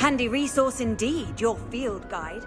Handy resource indeed, your field guide.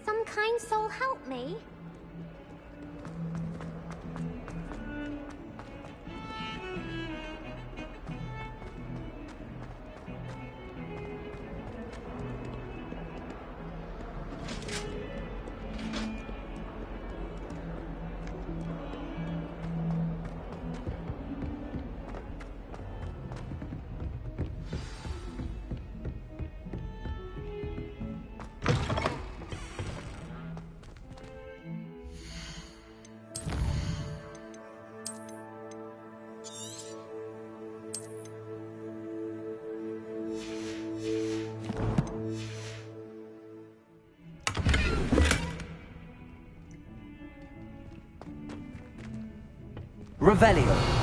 Some kind soul help me? Revelio.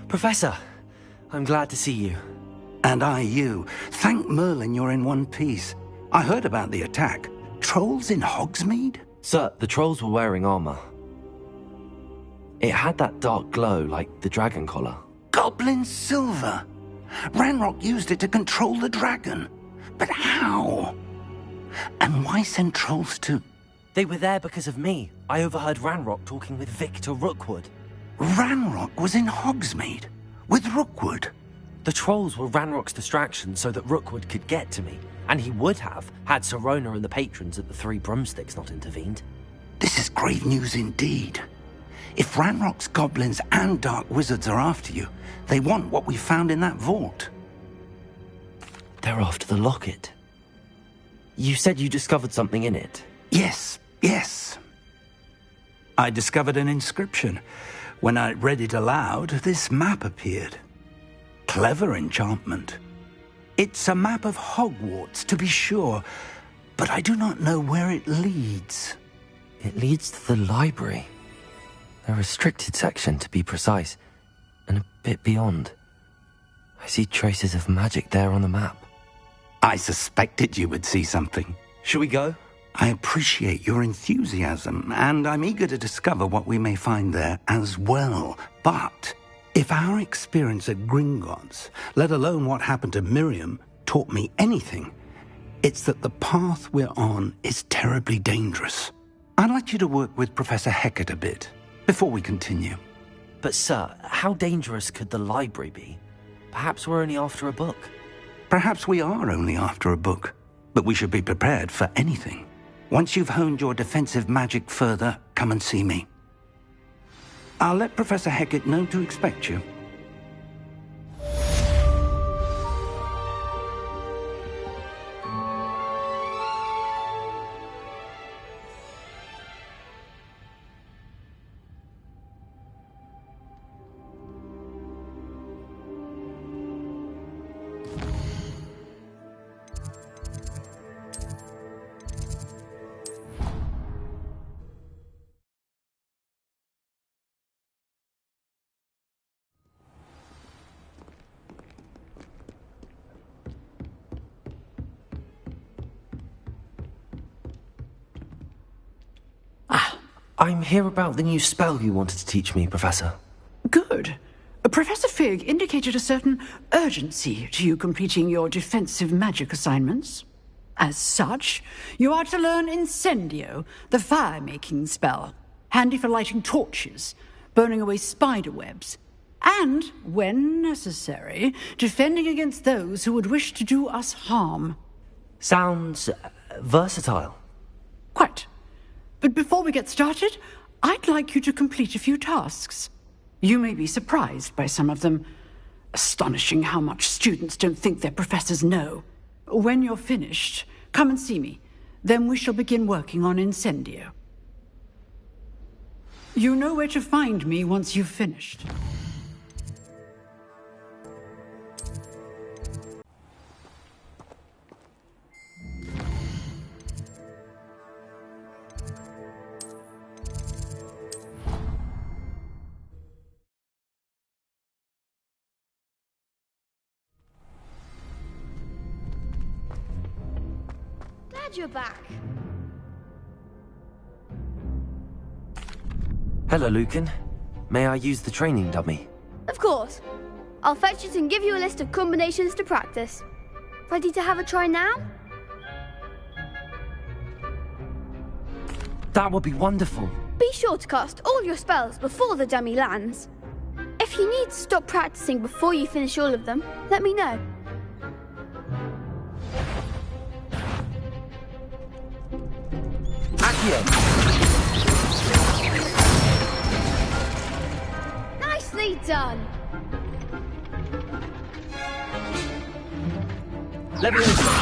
Professor, I'm glad to see you. And I you. Thank Merlin you're in one piece. I heard about the attack. Trolls in Hogsmeade? Sir, the trolls were wearing armor. It had that dark glow like the dragon collar. Goblin silver! Ranrock used it to control the dragon. But how? And why send trolls to... They were there because of me. I overheard Ranrock talking with Victor Rookwood. Ranrock was in Hogsmeade? With Rookwood? The trolls were Ranrock's distraction so that Rookwood could get to me. And he would have, had Sirona and the patrons at the Three Broomsticks not intervened. This is grave news indeed. If Ranrock's goblins and dark wizards are after you, they want what we found in that vault. They're after the locket. You said you discovered something in it. Yes. I discovered an inscription. When I read it aloud, this map appeared. Clever enchantment. It's a map of Hogwarts, to be sure, but I do not know where it leads. It leads to the library. A restricted section, to be precise, and a bit beyond. I see traces of magic there on the map. I suspected you would see something. Shall we go? I appreciate your enthusiasm, and I'm eager to discover what we may find there as well. But if our experience at Gringotts, let alone what happened to Miriam, taught me anything, it's that the path we're on is terribly dangerous. I'd like you to work with Professor Hecat a bit, before we continue. But sir, how dangerous could the library be? Perhaps we're only after a book. Perhaps we are only after a book, but we should be prepared for anything. Once you've honed your defensive magic further, come and see me. I'll let Professor Hecat know to expect you. I'm here about the new spell you wanted to teach me, Professor. Good. Professor Fig indicated a certain urgency to you completing your defensive magic assignments. As such, you are to learn Incendio, the fire-making spell, handy for lighting torches, burning away spider webs, and, when necessary, defending against those who would wish to do us harm. Sounds versatile. Quite. But before we get started, I'd like you to complete a few tasks. You may be surprised by some of them. Astonishing how much students don't think their professors know. When you're finished, come and see me. Then we shall begin working on Incendio. You know where to find me once you've finished. Glad you're back. Hello, Lucan. May I use the training dummy? Of course. I'll fetch it and give you a list of combinations to practice. Ready to have a try now? That would be wonderful. Be sure to cast all your spells before the dummy lands. If you need to stop practicing before you finish all of them, let me know. Accio! Nicely done! Leviosa!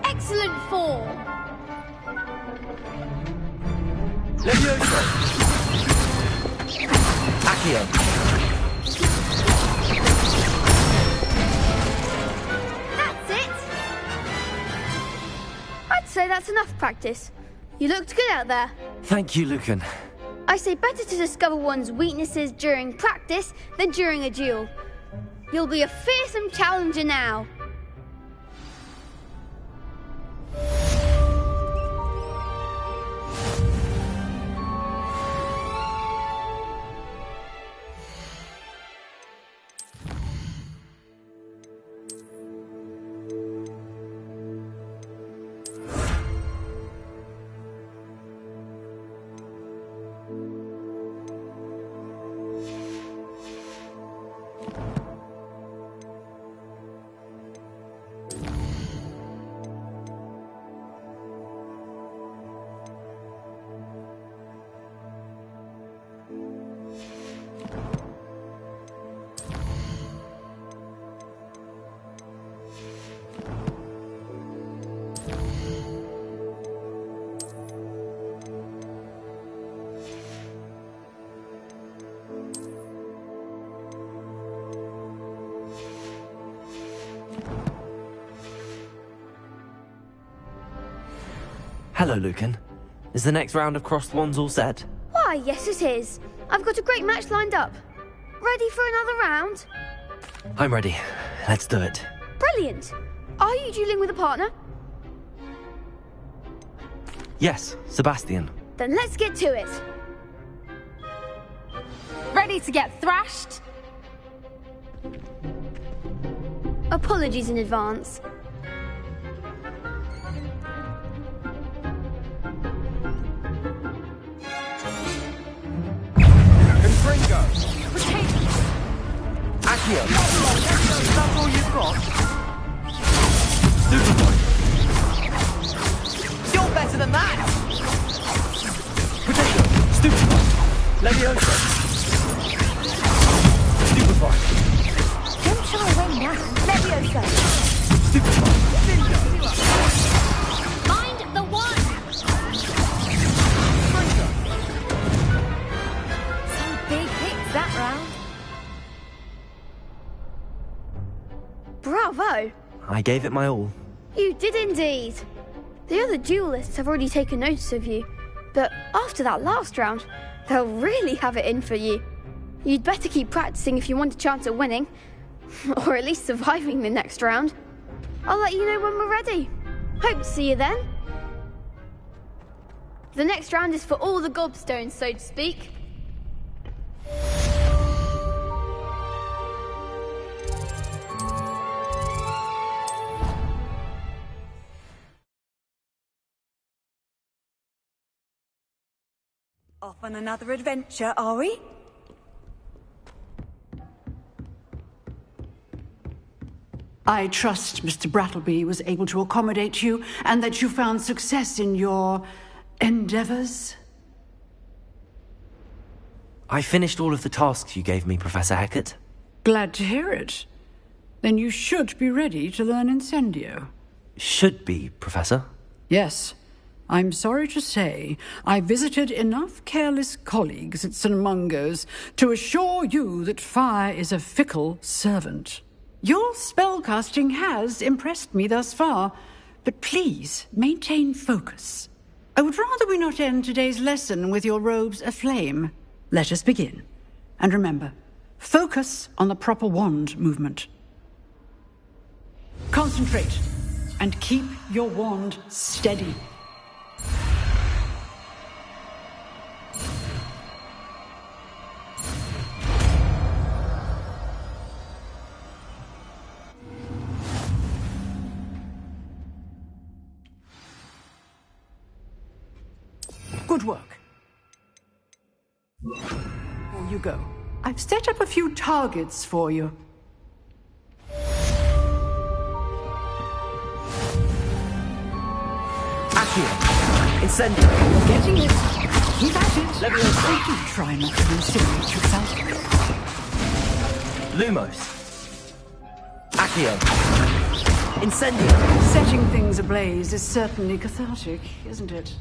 Excellent form! Leviosa! Accio! That's it! I'd say that's enough practice. You looked good out there. Thank you, Lucan. I say better to discover one's weaknesses during practice than during a duel. You'll be a fearsome challenger now. Hello, Lucan. Is the next round of crossed wands all set? Why, yes it is. I've got a great match lined up. Ready for another round? I'm ready. Let's do it. Brilliant. Are you dueling with a partner? Yes, Sebastian. Then let's get to it. Ready to get thrashed? Apologies in advance. Confringo! Accio! That's all you've got? Superboy! You're better than that! Potato! Stupefy! Leviosa! Stupefy! Don't shy away now. Leviosa! Stupefy! Find the one! Some big hits that round. Bravo! I gave it my all. You did indeed. The other duelists have already taken notice of you, but after that last round, they'll really have it in for you. You'd better keep practicing if you want a chance at winning, or at least surviving the next round. I'll let you know when we're ready. Hope to see you then. The next round is for all the gobstones, so to speak. Off on another adventure, are we? I trust Mr. Brattleby was able to accommodate you and that you found success in your endeavors. I finished all of the tasks you gave me, Professor Hecat. Glad to hear it. Then you should be ready to learn Incendio. Should be, Professor. Yes. I'm sorry to say, I visited enough careless colleagues at St. Mungo's to assure you that fire is a fickle servant. Your spellcasting has impressed me thus far, but please maintain focus. I would rather we not end today's lesson with your robes aflame. Let us begin. And remember, focus on the proper wand movement. Concentrate, and keep your wand steady. Good work. Before you go, I've set up a few targets for you. Accio! Incendio! Getting it. Keep at it. Leviosa! Do try not to incinerate yourself. Lumos! Accio! Incendio! Setting things ablaze is certainly cathartic, isn't it?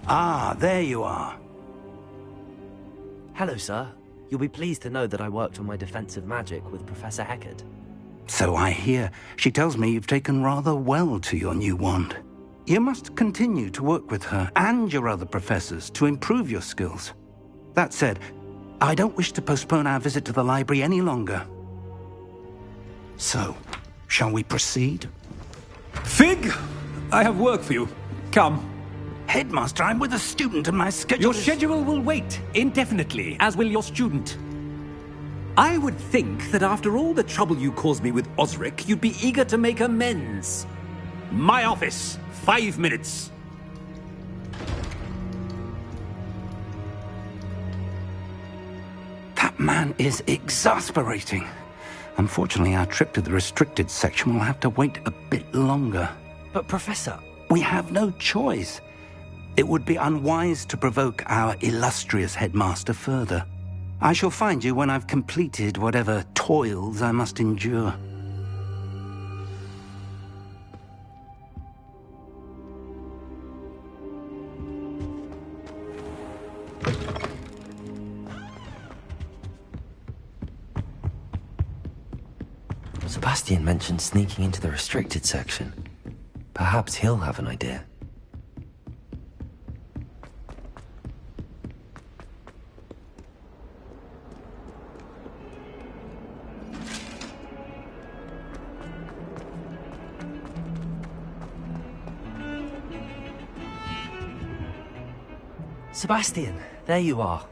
Ah, there you are. Hello, sir. You'll be pleased to know that I worked on my defensive magic with Professor Hecat. So I hear. She tells me you've taken rather well to your new wand. You must continue to work with her and your other professors to improve your skills. That said, I don't wish to postpone our visit to the library any longer. So, shall we proceed? Fig! I have work for you. Come. Headmaster, I'm with a student and my schedule Your schedule will wait indefinitely, as will your student. I would think that after all the trouble you caused me with Osric, you'd be eager to make amends. My office, 5 minutes. That man is exasperating. Unfortunately, our trip to the restricted section will have to wait a bit longer. But, Professor... We have no choice. It would be unwise to provoke our illustrious headmaster further. I shall find you when I've completed whatever toils I must endure. Sebastian mentioned sneaking into the restricted section. Perhaps he'll have an idea. Sebastian, there you are.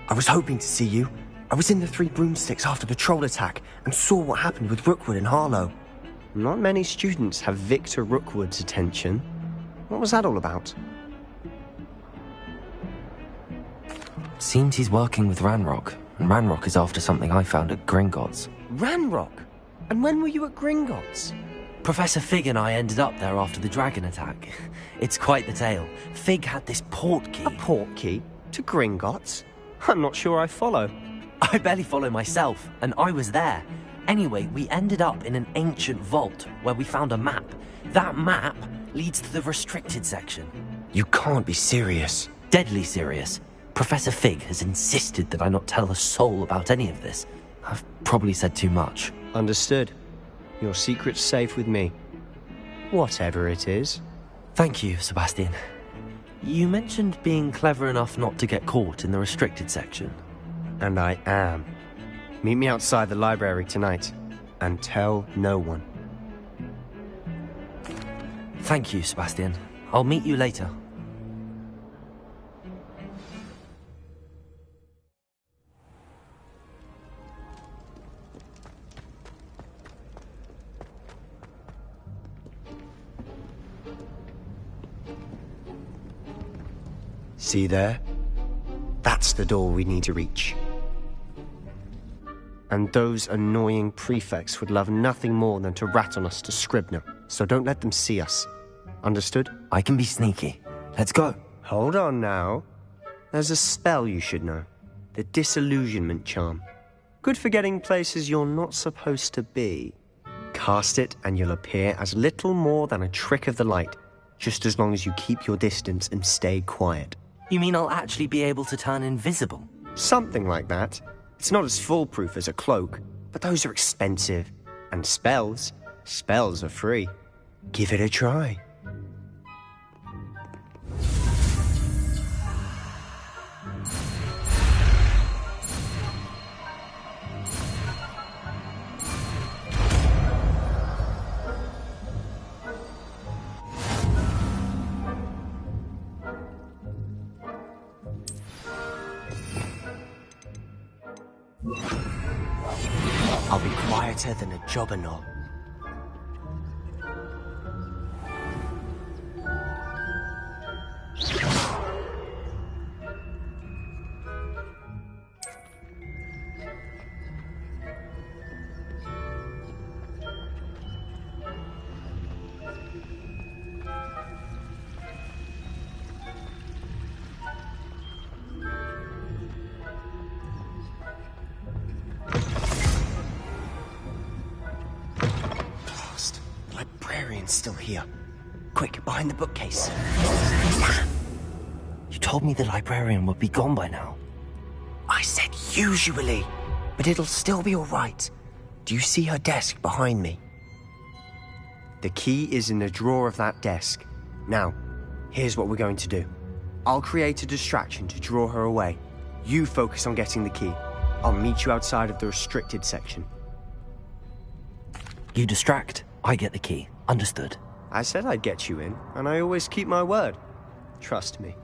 I was hoping to see you. I was in the Three Broomsticks after the troll attack and saw what happened with Rookwood and Harlow. Not many students have Victor Rookwood's attention. What was that all about? Seems he's working with Ranrock, and Ranrock is after something I found at Gringotts. Ranrock? And when were you at Gringotts? Professor Fig and I ended up there after the dragon attack. It's quite the tale. Fig had this port key. A port key? To Gringotts? I'm not sure I follow. I barely follow myself, and I was there. Anyway, we ended up in an ancient vault where we found a map. That map leads to the restricted section. You can't be serious. Deadly serious. Professor Fig has insisted that I not tell a soul about any of this. I've probably said too much. Understood. Your secret's safe with me. Whatever it is. Thank you, Sebastian. You mentioned being clever enough not to get caught in the restricted section. And I am. Meet me outside the library tonight. And tell no one. Thank you, Sebastian. I'll meet you later. See there? That's the door we need to reach. And those annoying prefects would love nothing more than to rat on us to Scribner, so don't let them see us. Understood? I can be sneaky. Let's go. Hold on now. There's a spell you should know. The Disillusionment Charm. Good for getting places you're not supposed to be. Cast it and you'll appear as little more than a trick of the light, just as long as you keep your distance and stay quiet. You mean I'll actually be able to turn invisible? Something like that. It's not as foolproof as a cloak, but those are expensive. And spells are free. Give it a try. I'll be quieter than a jobberknoll. Still here. Quick, behind the bookcase. Damn! You told me the librarian would be gone by now. I said usually, but it'll still be all right. Do you see her desk behind me? The key is in the drawer of that desk. Now, here's what we're going to do. I'll create a distraction to draw her away. You focus on getting the key. I'll meet you outside of the restricted section. You distract, I get the key. Understood. I said I'd get you in, and I always keep my word. Trust me.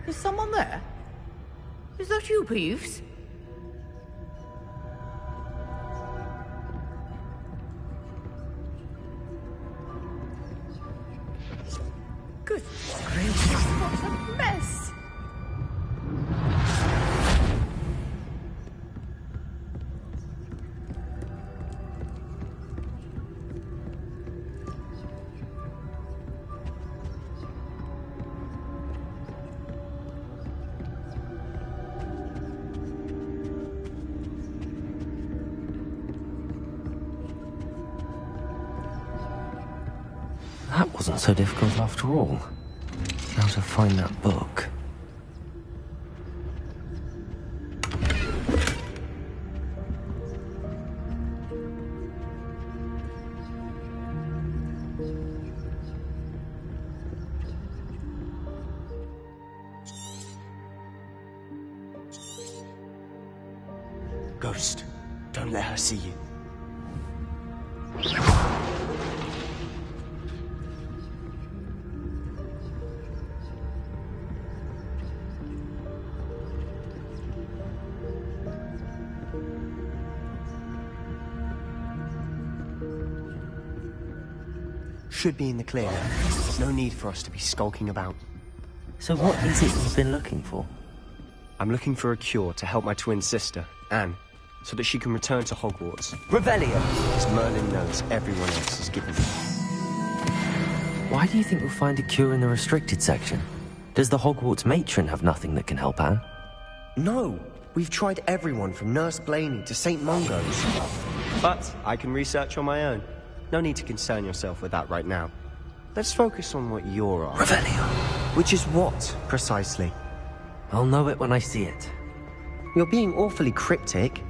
Is someone there? Is that you, Peeves? Good gracious, what a mess! That wasn't so difficult after all. Now to find that book. Ghost, don't let her see you. Should be in the clear now. No need for us to be skulking about. So what is it you've been looking for? I'm looking for a cure to help my twin sister, Anne, so that she can return to Hogwarts. Revelio! As Merlin knows everyone else is given. Why do you think we'll find a cure in the restricted section? Does the Hogwarts matron have nothing that can help Anne? No! We've tried everyone from Nurse Blaney to St. Mungo's. But I can research on my own. No need to concern yourself with that right now. Let's focus on what you're on. Revelio! Which is what, precisely? I'll know it when I see it. You're being awfully cryptic.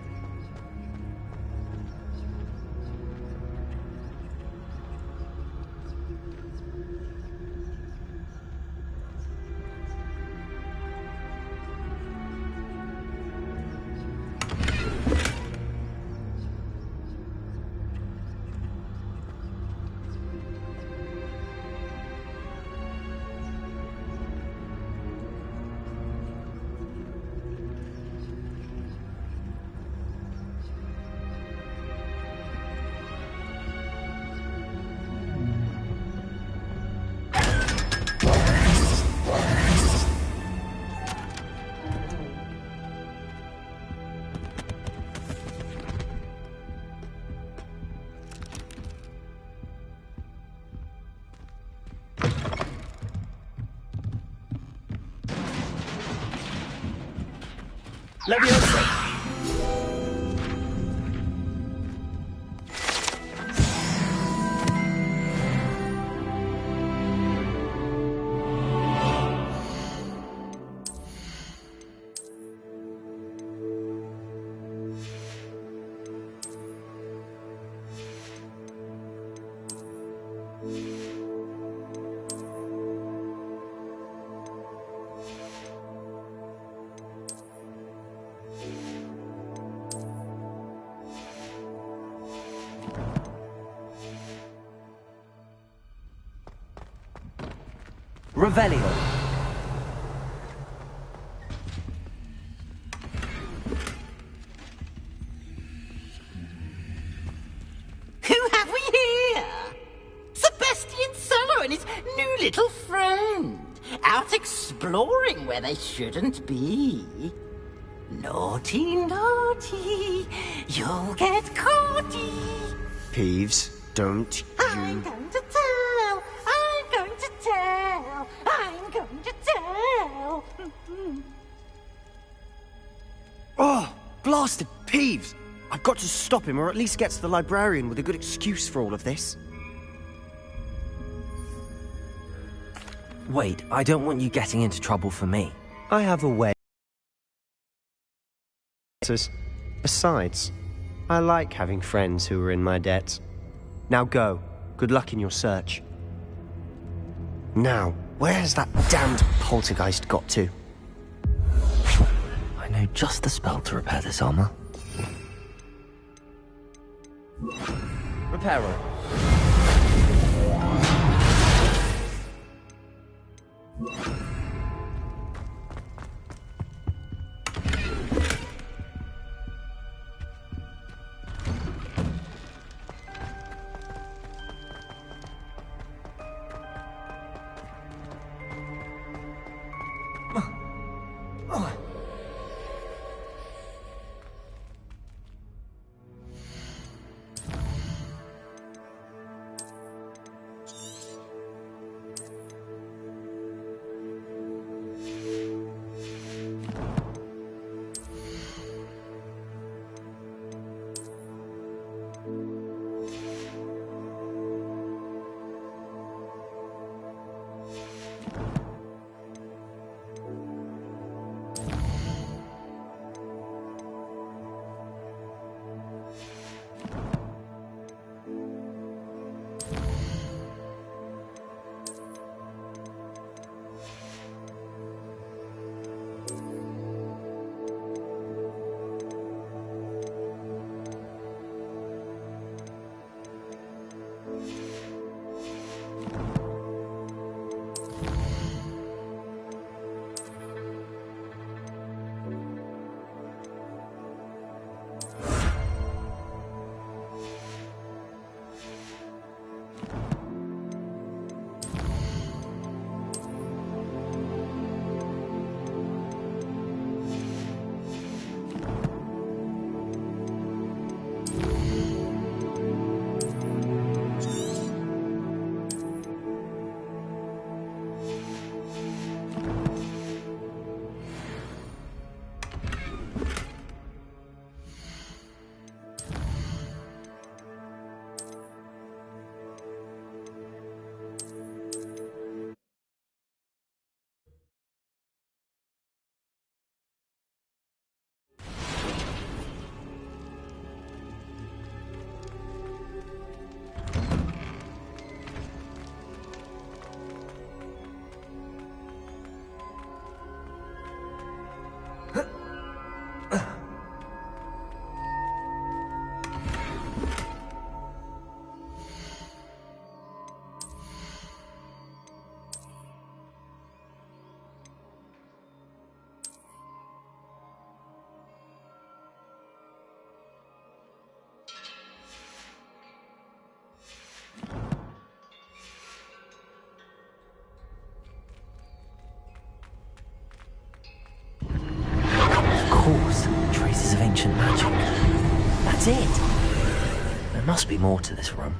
Leviosa! Revelio. Who have we here? Sebastian Solo and his new little friend. Out exploring where they shouldn't be. Naughty, naughty. You'll get caughty. Peeves, don't I'm you... going to tell. I'm going to tell. I'm going to tell. Oh, blasted Peeves! I've got to stop him, or at least get to the librarian with a good excuse for all of this. Wait, I don't want you getting into trouble for me. I have a way. Besides, I like having friends who are in my debt. Now go. Good luck in your search. Now, where has that damned poltergeist got to? I know just the spell to repair this armor. Reparo. Traces of ancient magic. That's it. There must be more to this room.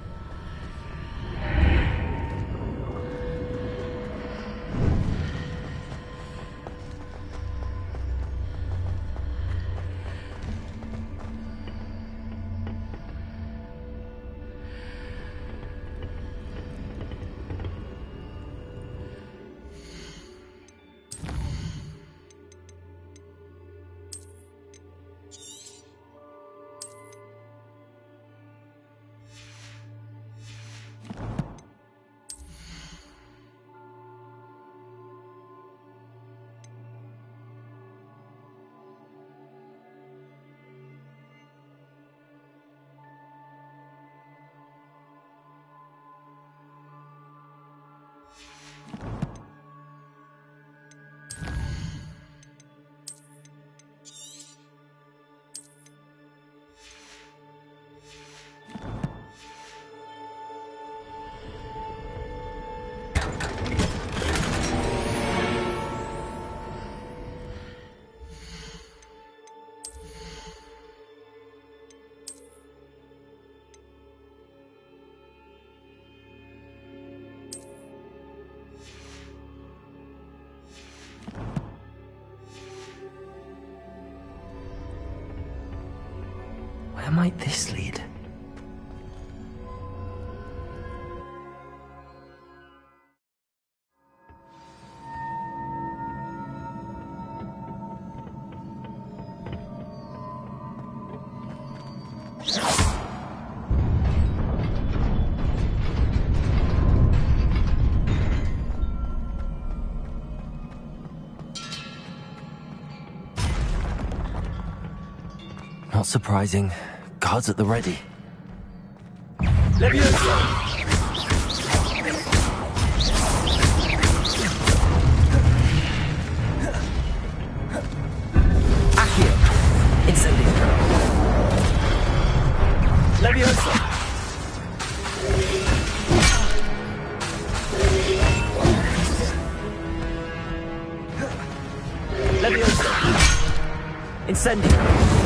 Where might this lead? Not surprising. Guards at the ready. Accio. Incendio. Leviosa. Leviosa. Incendio.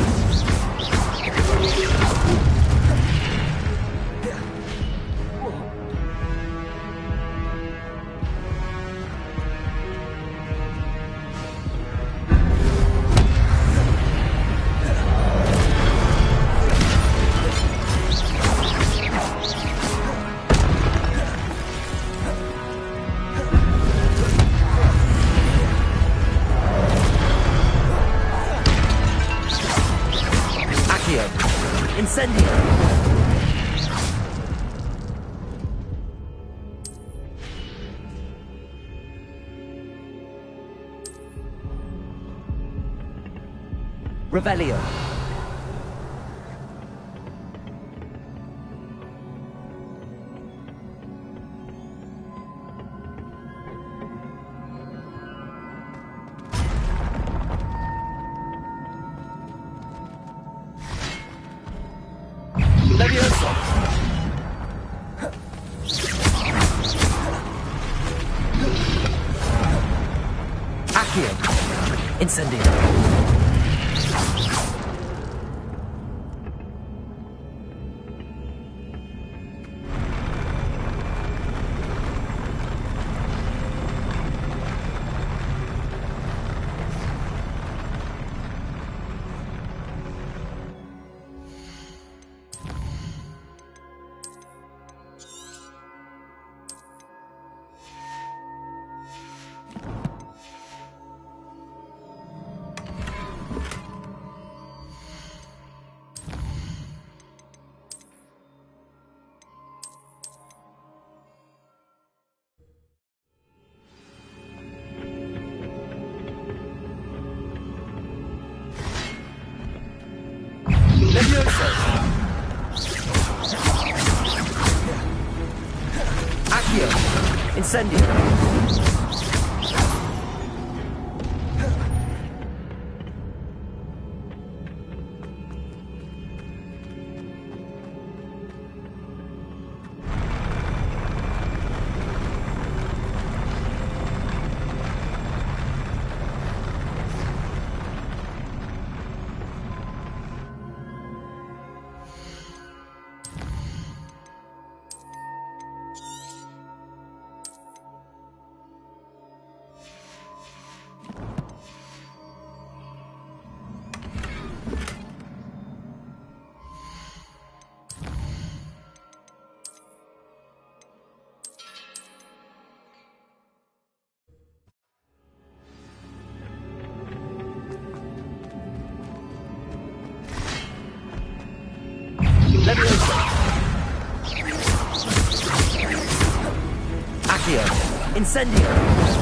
Incendio! Revelio. Leviosa. Accio. Incendio. Accio. Incendio. Accio. Incendio.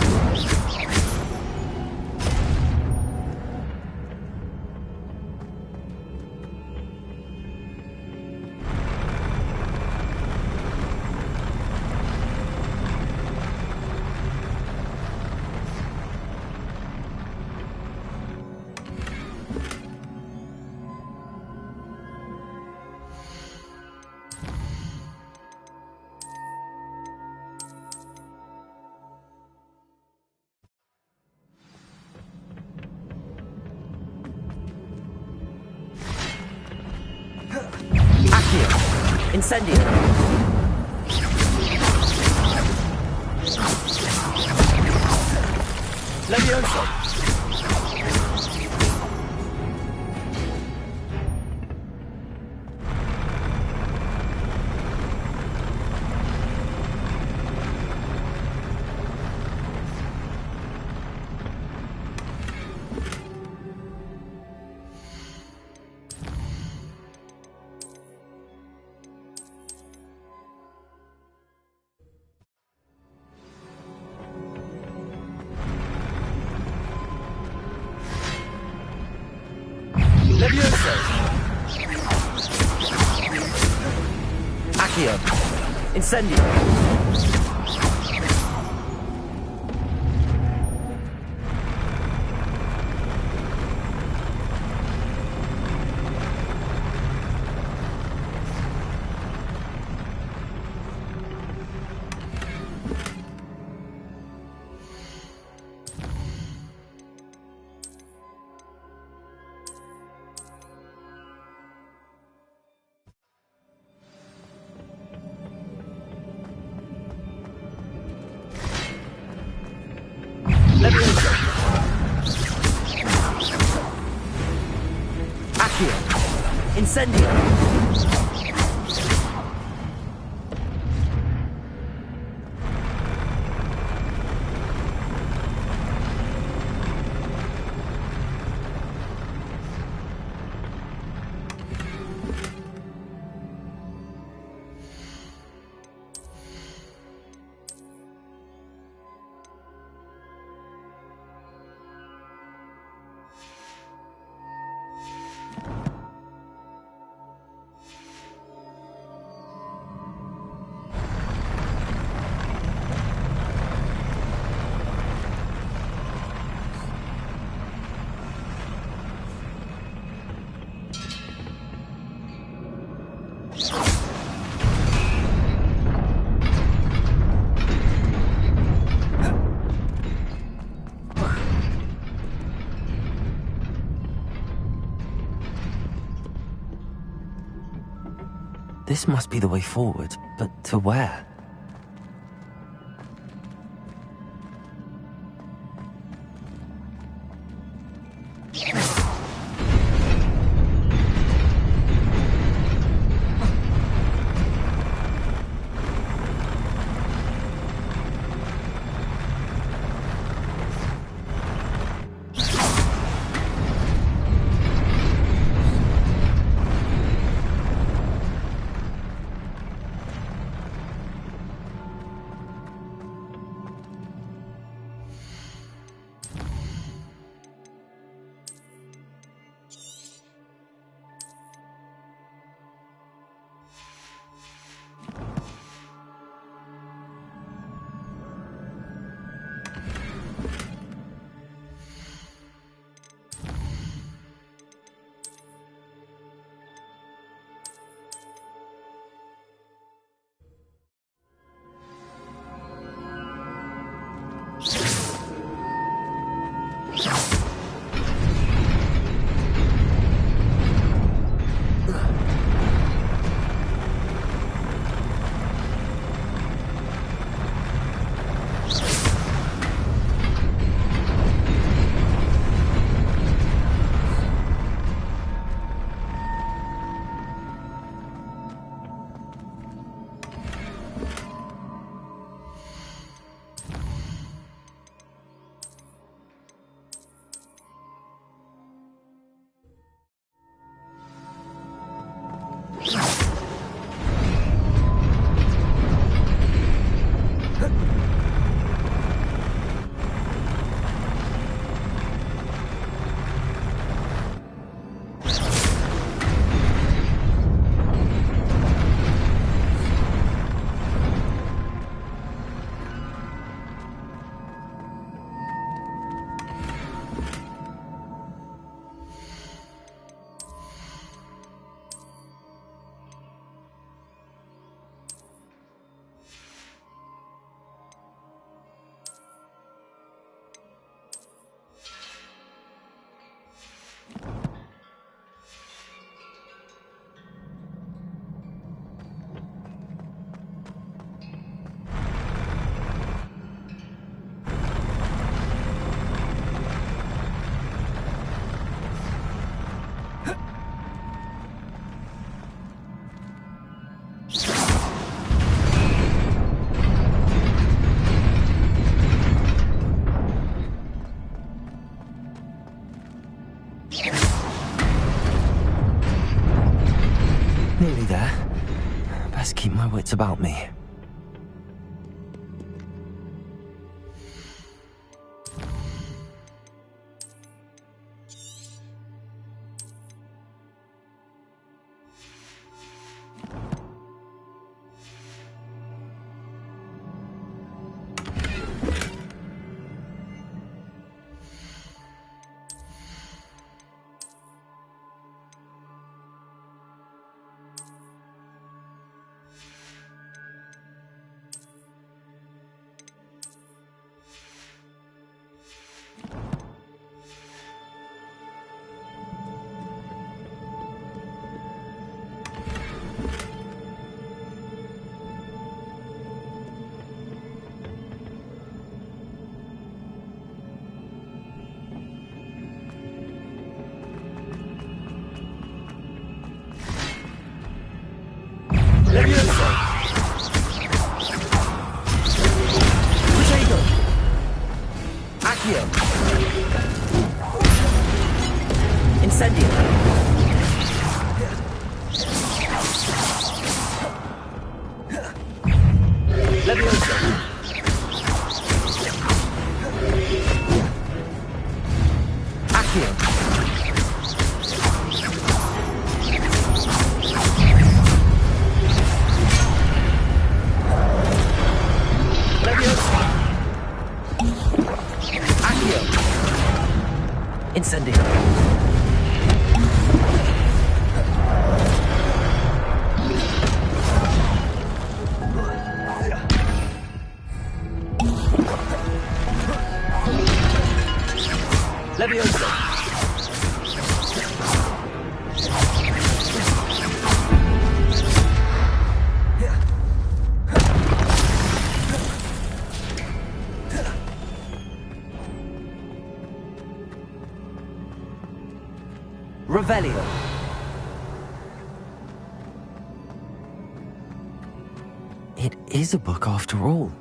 Incendio. Leviosa. Levioso! Accio! Incendio! Levioso! Accio! Incendio! This must be the way forward, but to where? Nearly there. Best keep my wits about me. Levioso! Crusader! Accio! Incendio! Levioso! Accio! Levioso! Accio! Incendio! Levioso! Revelio! It is a book after all.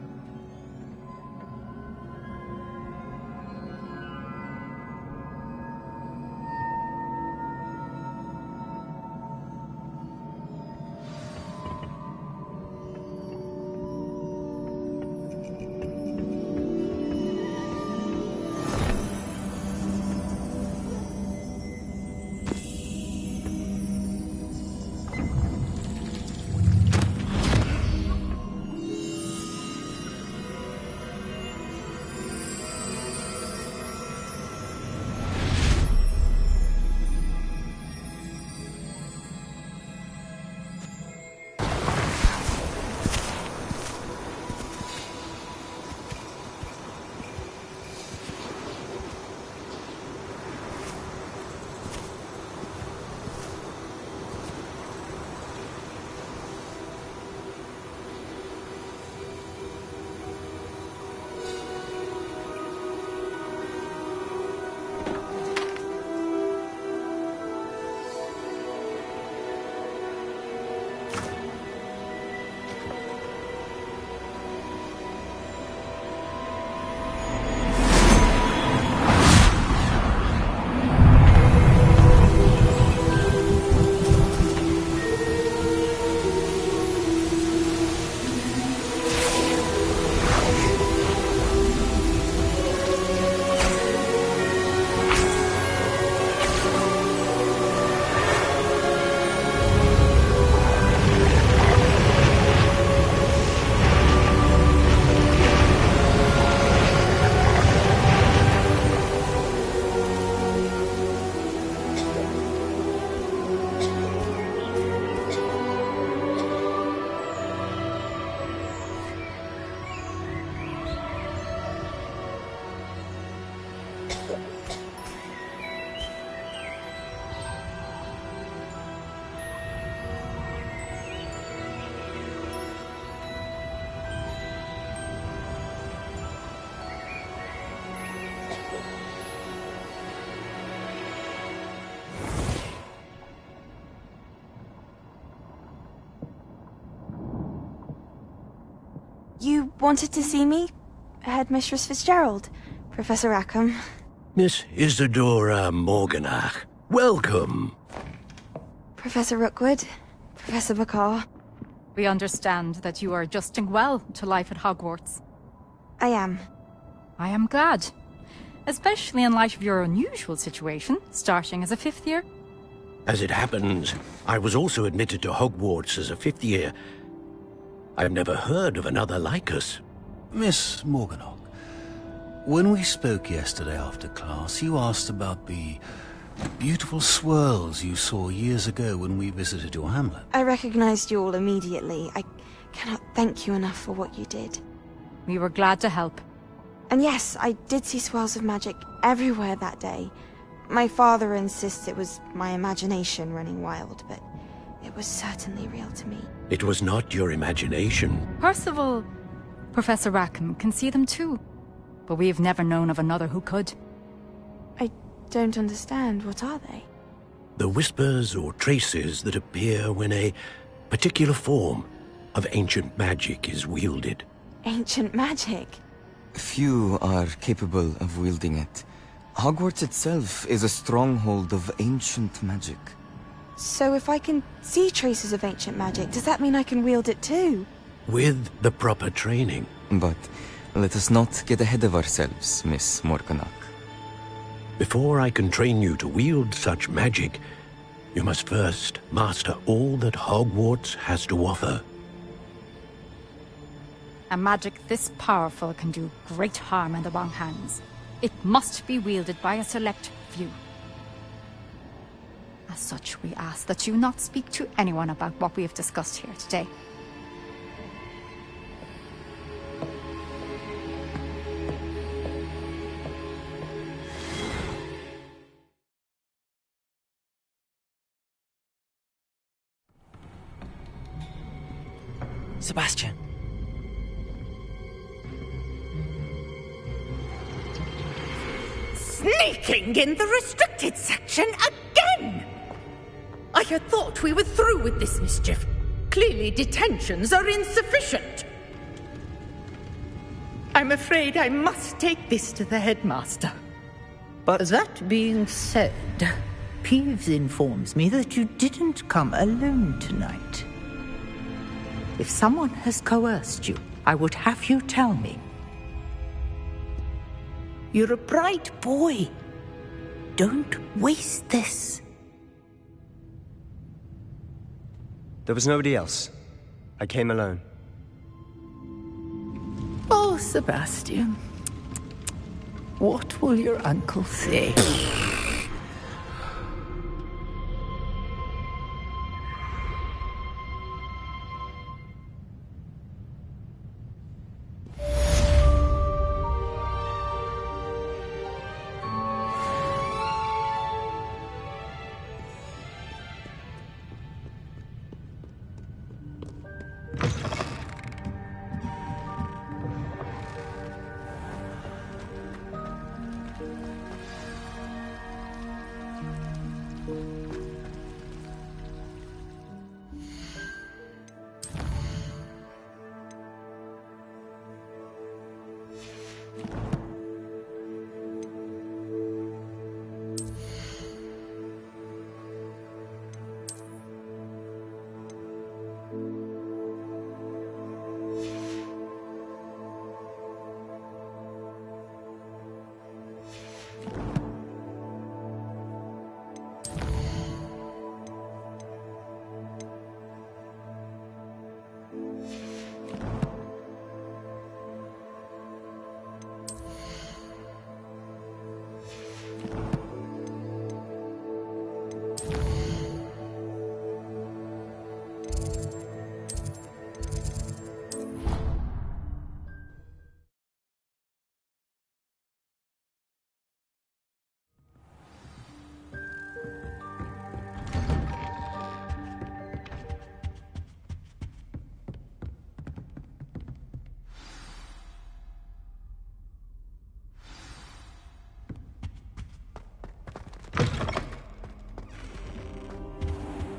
You wanted to see me? Headmistress Fitzgerald, Professor Rackham. Miss Isadora Morganach, welcome. Professor Rookwood, Professor Bakar. We understand that you are adjusting well to life at Hogwarts. I am. I am glad. Especially in light of your unusual situation, starting as a 5th year. As it happens, I was also admitted to Hogwarts as a 5th year. I've never heard of another like us. Miss Morganach, when we spoke yesterday after class, you asked about the beautiful swirls you saw years ago when we visited your hamlet. I recognized you all immediately. I cannot thank you enough for what you did. We were glad to help. And yes, I did see swirls of magic everywhere that day. My father insists it was my imagination running wild, but it was certainly real to me. It was not your imagination. Percival, Professor Rackham can see them too. But we have never known of another who could. I don't understand. What are they? The whispers or traces that appear when a particular form of ancient magic is wielded. Ancient magic? Few are capable of wielding it. Hogwarts itself is a stronghold of ancient magic. So if I can see traces of ancient magic, does that mean I can wield it too? With the proper training. But let us not get ahead of ourselves, Miss Morganach. Before I can train you to wield such magic, you must first master all that Hogwarts has to offer. A magic this powerful can do great harm in the wrong hands. It must be wielded by a select few. As such, we ask that you not speak to anyone about what we have discussed here today. Sebastian. Sneaking in the restricted section again! I had thought we were through with this mischief. Clearly detentions are insufficient. I'm afraid I must take this to the headmaster. But that being said, Peeves informs me that you didn't come alone tonight. If someone has coerced you, I would have you tell me. You're a bright boy. Don't waste this. There was nobody else. I came alone. Oh, Sebastian. What will your uncle say?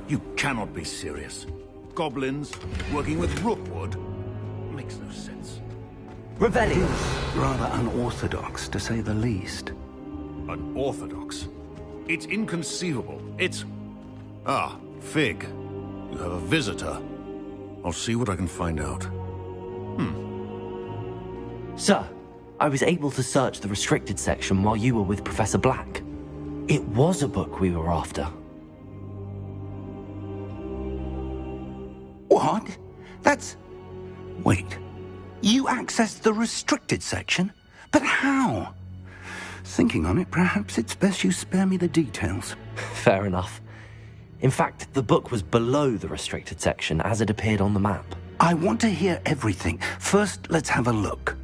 You cannot be serious. Goblins working with Rookwood? Makes no sense. Revelio. Rather unorthodox, to say the least. Unorthodox? It's inconceivable. It's... Ah, Fig. You have a visitor. I'll see what I can find out. Sir, I was able to search the restricted section while you were with Professor Black. It was a book we were after. What? That's... Wait. You accessed the restricted section? But how? Thinking on it, perhaps it's best you spare me the details. Fair enough. In fact, the book was below the restricted section as it appeared on the map. I want to hear everything. First, let's have a look.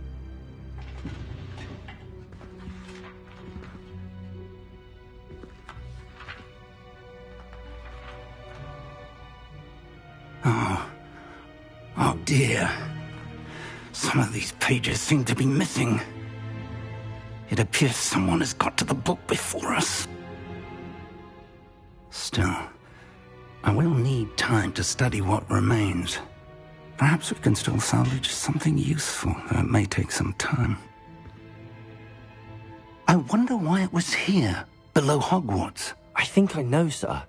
Oh dear. Some of these pages seem to be missing. It appears someone has got to the book before us. Still, I will need time to study what remains. Perhaps we can still salvage something useful, though it may take some time. I wonder why it was here, below Hogwarts. I think I know, sir.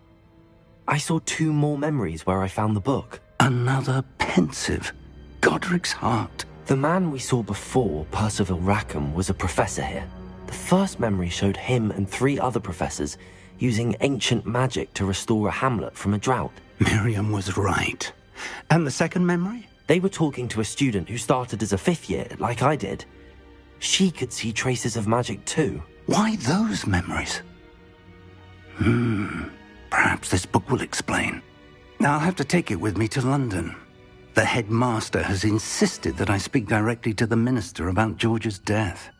I saw 2 more memories where I found the book. Another pensive. Godric's heart. The man we saw before, Percival Rackham, was a professor here. The first memory showed him and 3 other professors using ancient magic to restore a hamlet from a drought. Miriam was right. And the second memory? They were talking to a student who started as a 5th year, like I did. She could see traces of magic too. Why those memories? Perhaps this book will explain. I'll have to take it with me to London. The headmaster has insisted that I speak directly to the minister about George's death.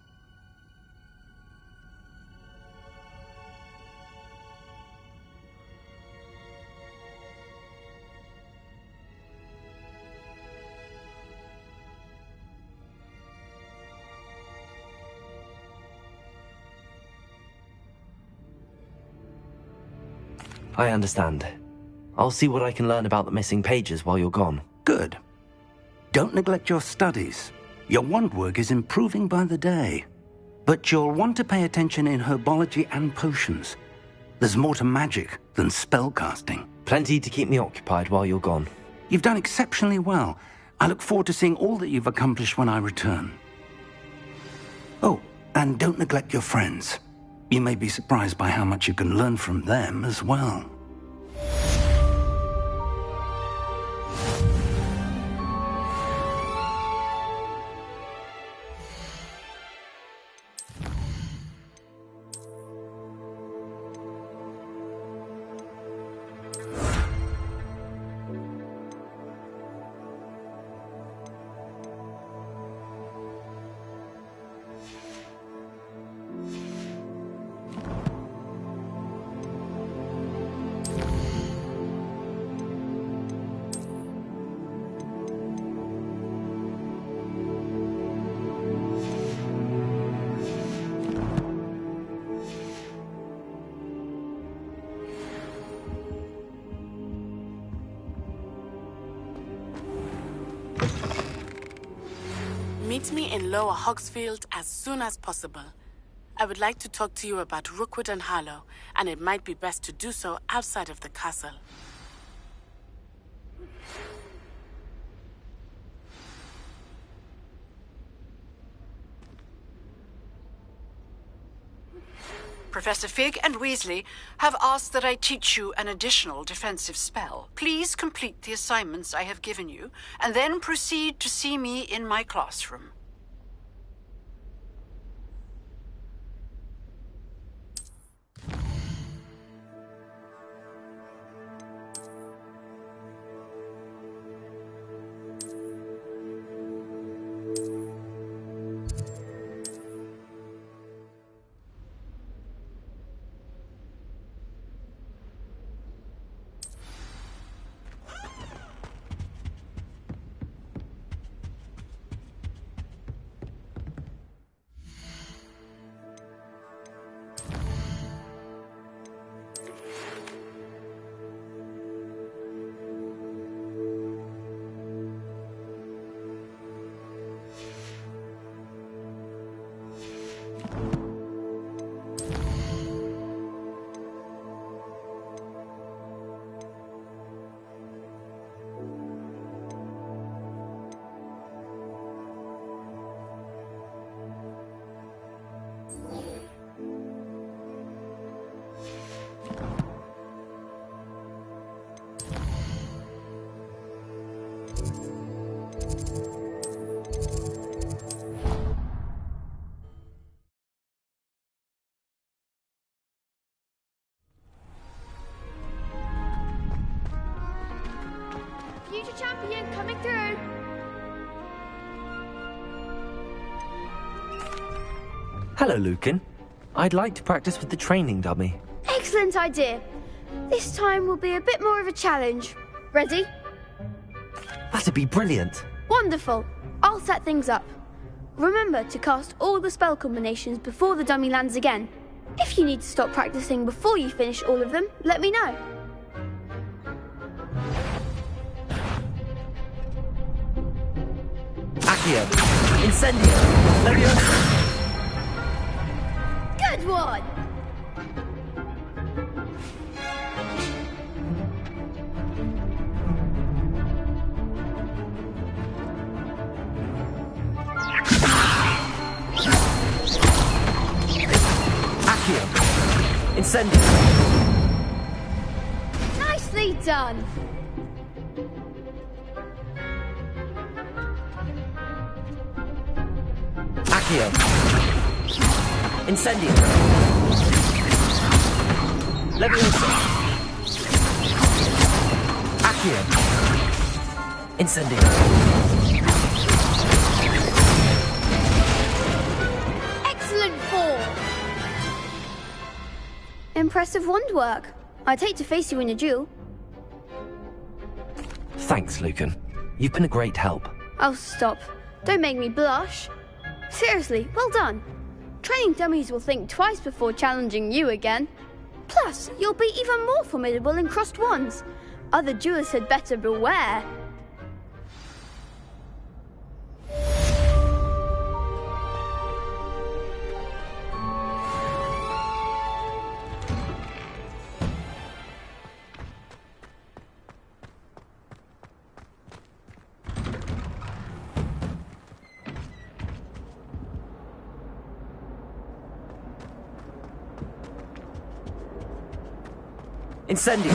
I understand. I'll see what I can learn about the missing pages while you're gone. Good. Don't neglect your studies. Your wand work is improving by the day. But you'll want to pay attention in herbology and potions. There's more to magic than spellcasting. Plenty to keep me occupied while you're gone. You've done exceptionally well. I look forward to seeing all that you've accomplished when I return. Oh, and don't neglect your friends. You may be surprised by how much you can learn from them as well. Meet me in Lower Hogsfield as soon as possible. I would like to talk to you about Rookwood and Harlow, and it might be best to do so outside of the castle. Professor Fig and Weasley have asked that I teach you an additional defensive spell. Please complete the assignments I have given you, and then proceed to see me in my classroom. Future champion coming through. Hello, Lucan. I'd like to practice with the training dummy. Excellent idea. This time will be a bit more of a challenge. Ready? That'd be brilliant. Wonderful. I'll set things up. Remember to cast all the spell combinations before the dummy lands again. If you need to stop practicing before you finish all of them, let me know. Accio! Incendio! Leviosa! Good one! Accio! Incendio! Nicely done! Accio! Incendio! Leviosa! Accio! Incendio! Excellent ball! Impressive wand work. I'd hate to face you in a duel. Thanks, Lucan. You've been a great help. Oh, stop. Don't make me blush. Seriously, well done. Training dummies will think twice before challenging you again. Plus, you'll be even more formidable in crossed wands. Other duelists had better beware. Incendio!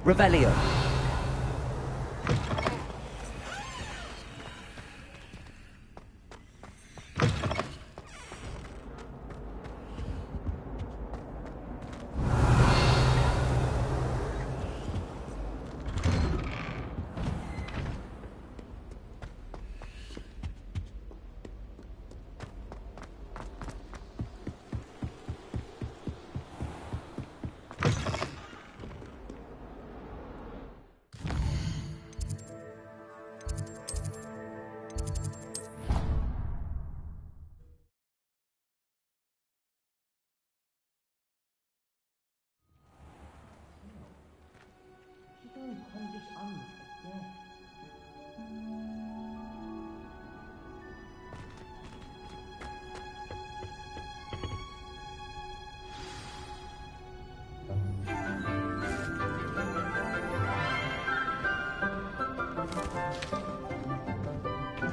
Revelio!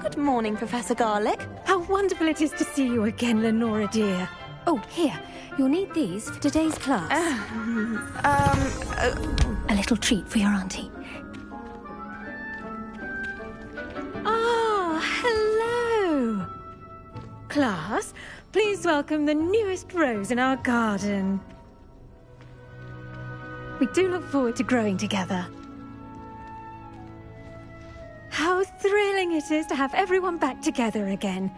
Good morning, Professor Garlick. How wonderful it is to see you again, Lenora dear. Oh, here. You'll need these for today's class. A little treat for your auntie. Ah, hello. Class, please welcome the newest rose in our garden. We do look forward to growing together. How thrilling it is to have everyone back together again.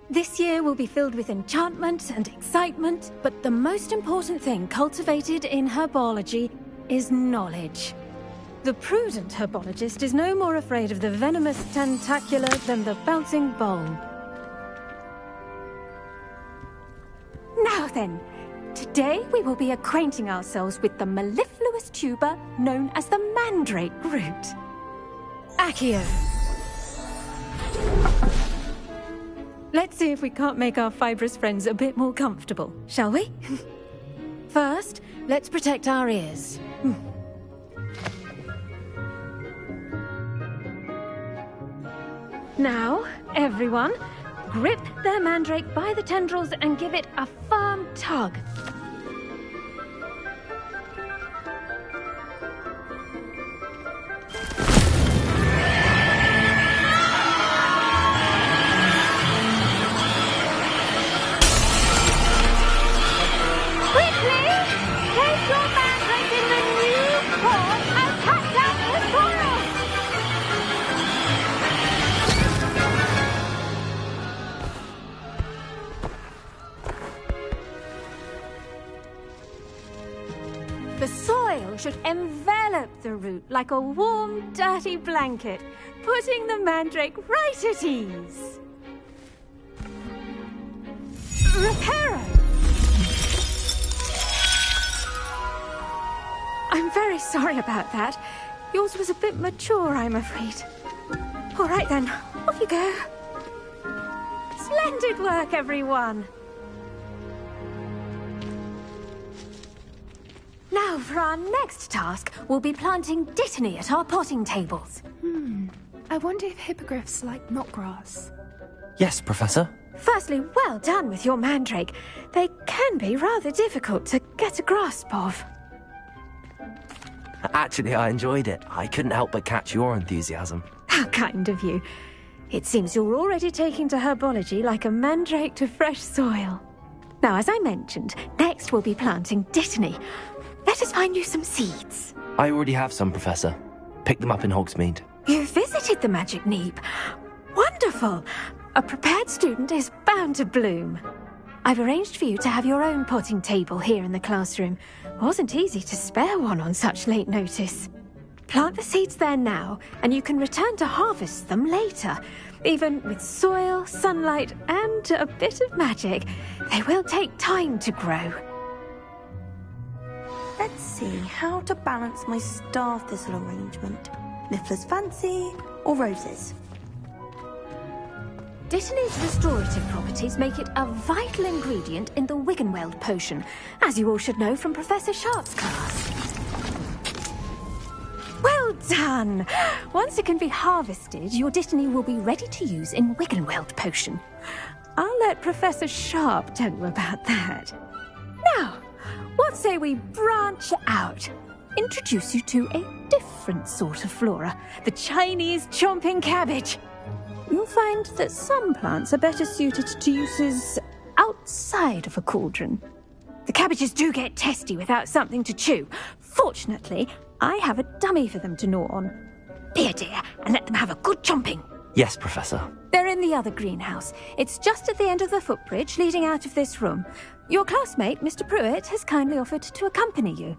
This year will be filled with enchantment and excitement, but the most important thing cultivated in herbology is knowledge. The prudent herbologist is no more afraid of the venomous tentacula than the bouncing bulb. Now then, today we will be acquainting ourselves with the mellifluous tuber known as the mandrake root. Accio. Let's see if we can't make our fibrous friends a bit more comfortable, shall we? First, let's protect our ears. Now, everyone, grip their mandrake by the tendrils and give it a firm tug. The soil should envelop envelop the root like a warm, dirty blanket, putting the mandrake right at ease. Reparo! I'm very sorry about that. Yours was a bit mature, I'm afraid. All right then, off you go. Splendid work, everyone. Now, for our next task, we'll be planting dittany at our potting tables. I wonder if hippogriffs like knotgrass. Yes, Professor. Firstly, well done with your mandrake. They can be rather difficult to get a grasp of. Actually, I enjoyed it. I couldn't help but catch your enthusiasm. How kind of you. It seems you're already taking to herbology like a mandrake to fresh soil. Now, as I mentioned, next we'll be planting dittany. Let us find you some seeds. I already have some, Professor. Picked them up in Hogsmeade. You visited the Magic Neep. Wonderful! A prepared student is bound to bloom. I've arranged for you to have your own potting table here in the classroom. Wasn't easy to spare one on such late notice. Plant the seeds there now, and you can return to harvest them later. Even with soil, sunlight, and a bit of magic, they will take time to grow. Let's see how to balance my star thistle arrangement. Niffler's fancy or roses? Dittany's restorative properties make it a vital ingredient in the Wiggenweld potion, as you all should know from Professor Sharp's class. Well done! Once it can be harvested, your dittany will be ready to use in Wiggenweld potion. I'll let Professor Sharp tell you about that. Now, what say we branch out? Introduce you to a different sort of flora, the Chinese chomping cabbage. You'll find that some plants are better suited to uses outside of a cauldron. The cabbages do get testy without something to chew. Fortunately, I have a dummy for them to gnaw on. Here, dear, and let them have a good chomping. Yes, Professor. They're in the other greenhouse. It's just at the end of the footbridge leading out of this room. Your classmate, Mr. Pruitt, has kindly offered to accompany you.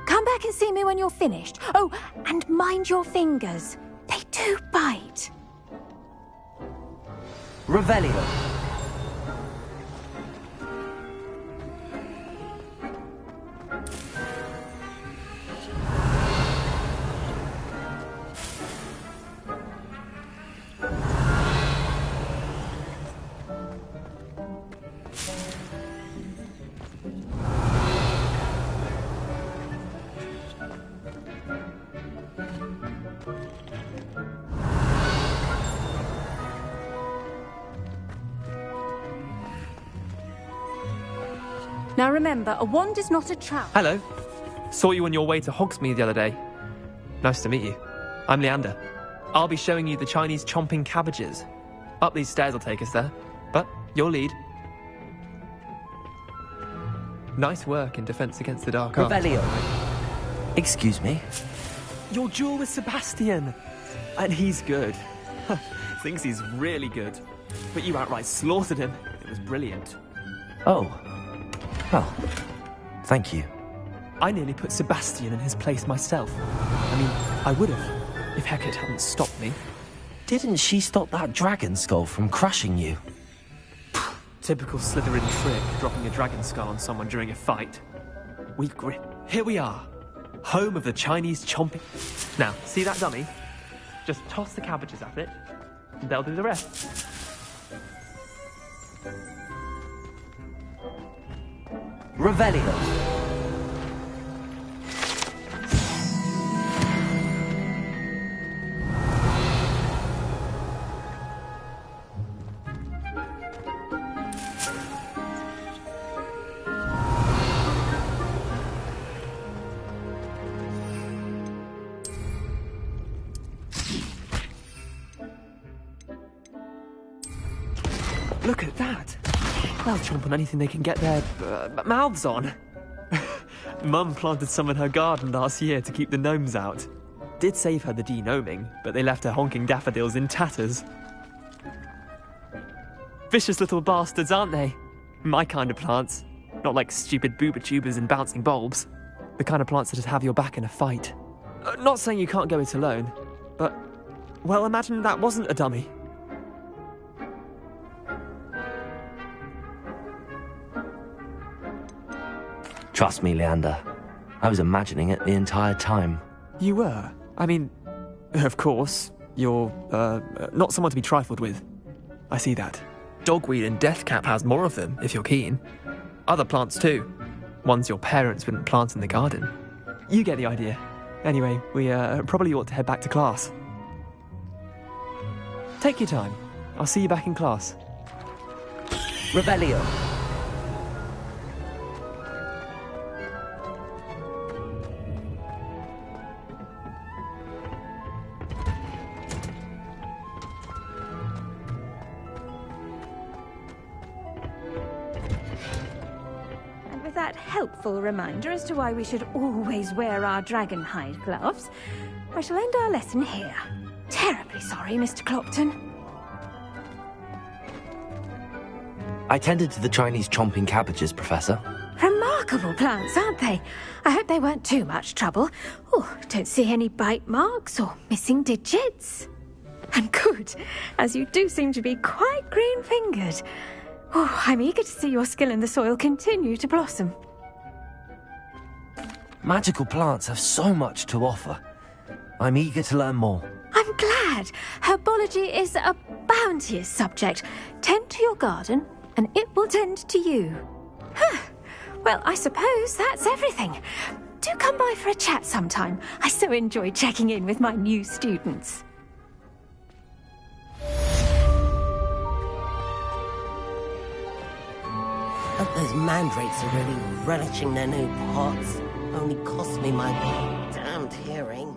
Come back and see me when you're finished. Oh, and mind your fingers. They do bite. Revelio. Now remember, a wand is not a trap. Hello. Saw you on your way to Hogsmeade the other day. Nice to meet you. I'm Leander. I'll be showing you the Chinese chomping cabbages. Up these stairs will take us there, but your lead. Nice work in Defense Against the Dark Arts. Revelio. Excuse me? Your duel with Sebastian. And he's good. Thinks he's really good. But you outright slaughtered him. It was brilliant. Oh. Well, thank you. I nearly put Sebastian in his place myself. I mean, I would have, if Hecate hadn't stopped me. Didn't she stop that dragon skull from crushing you? Typical Slytherin trick, dropping a dragon skull on someone during a fight. Weak grit. Here we are, home of the Chinese chomping. Now, see that dummy? Just toss the cabbages at it, and they'll do the rest. Revelio. Look at that. They'll chomp on anything they can get their mouths on. Mum planted some in her garden last year to keep the gnomes out. Did save her the de-gnoming, but they left her honking daffodils in tatters. Vicious little bastards, aren't they? My kind of plants. Not like stupid booba tubers and bouncing bulbs. The kind of plants that'd have your back in a fight. Not saying you can't go it alone, but, well, imagine that wasn't a dummy. Trust me, Leander. I was imagining it the entire time. You were? I mean, of course, you're, not someone to be trifled with. I see that. Dogweed and Deathcap has more of them, if you're keen. Other plants too. Ones your parents wouldn't plant in the garden. You get the idea. Anyway, we probably ought to head back to class. Take your time. I'll see you back in class. Revelio. Helpful reminder as to why we should always wear our dragon hide gloves, I shall end our lesson here. Terribly sorry, Mr. Clopton. I tended to the Chinese chomping cabbages, Professor. Remarkable plants, aren't they? I hope they weren't too much trouble. Oh, don't see any bite marks or missing digits. And good, as you do seem to be quite green-fingered. Oh, I'm eager to see your skill in the soil continue to blossom. Magical plants have so much to offer. I'm eager to learn more. I'm glad. Herbology is a bounteous subject. Tend to your garden, and it will tend to you. Well, I suppose that's everything. Do come by for a chat sometime. I so enjoy checking in with my new students. Hope those mandrakes are really relishing their new pots. Only cost me my damned hearing.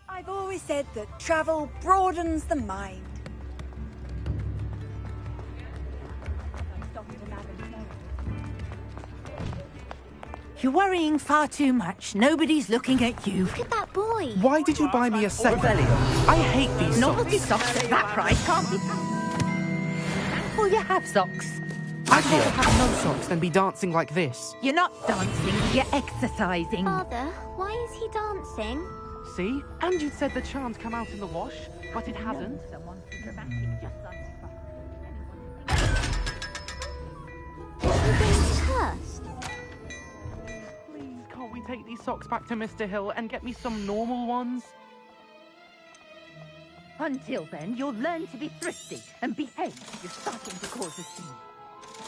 I've always said that travel broadens the mind. You're worrying far too much. Nobody's looking at you. Look at that boy. Why did you buy me a set? I hate these Novelty socks. socks at that price can't be... Well, you have socks. I'd rather have no socks than be dancing like this. You're not dancing, you're exercising. Father, why is he dancing? See? And you said the charms come out in the wash, but it hasn't. Everything's cursed. Please, can't we take these socks back to Mr. Hill and get me some normal ones? Until then, you'll learn to be thrifty and behave. You're starting to cause a scene.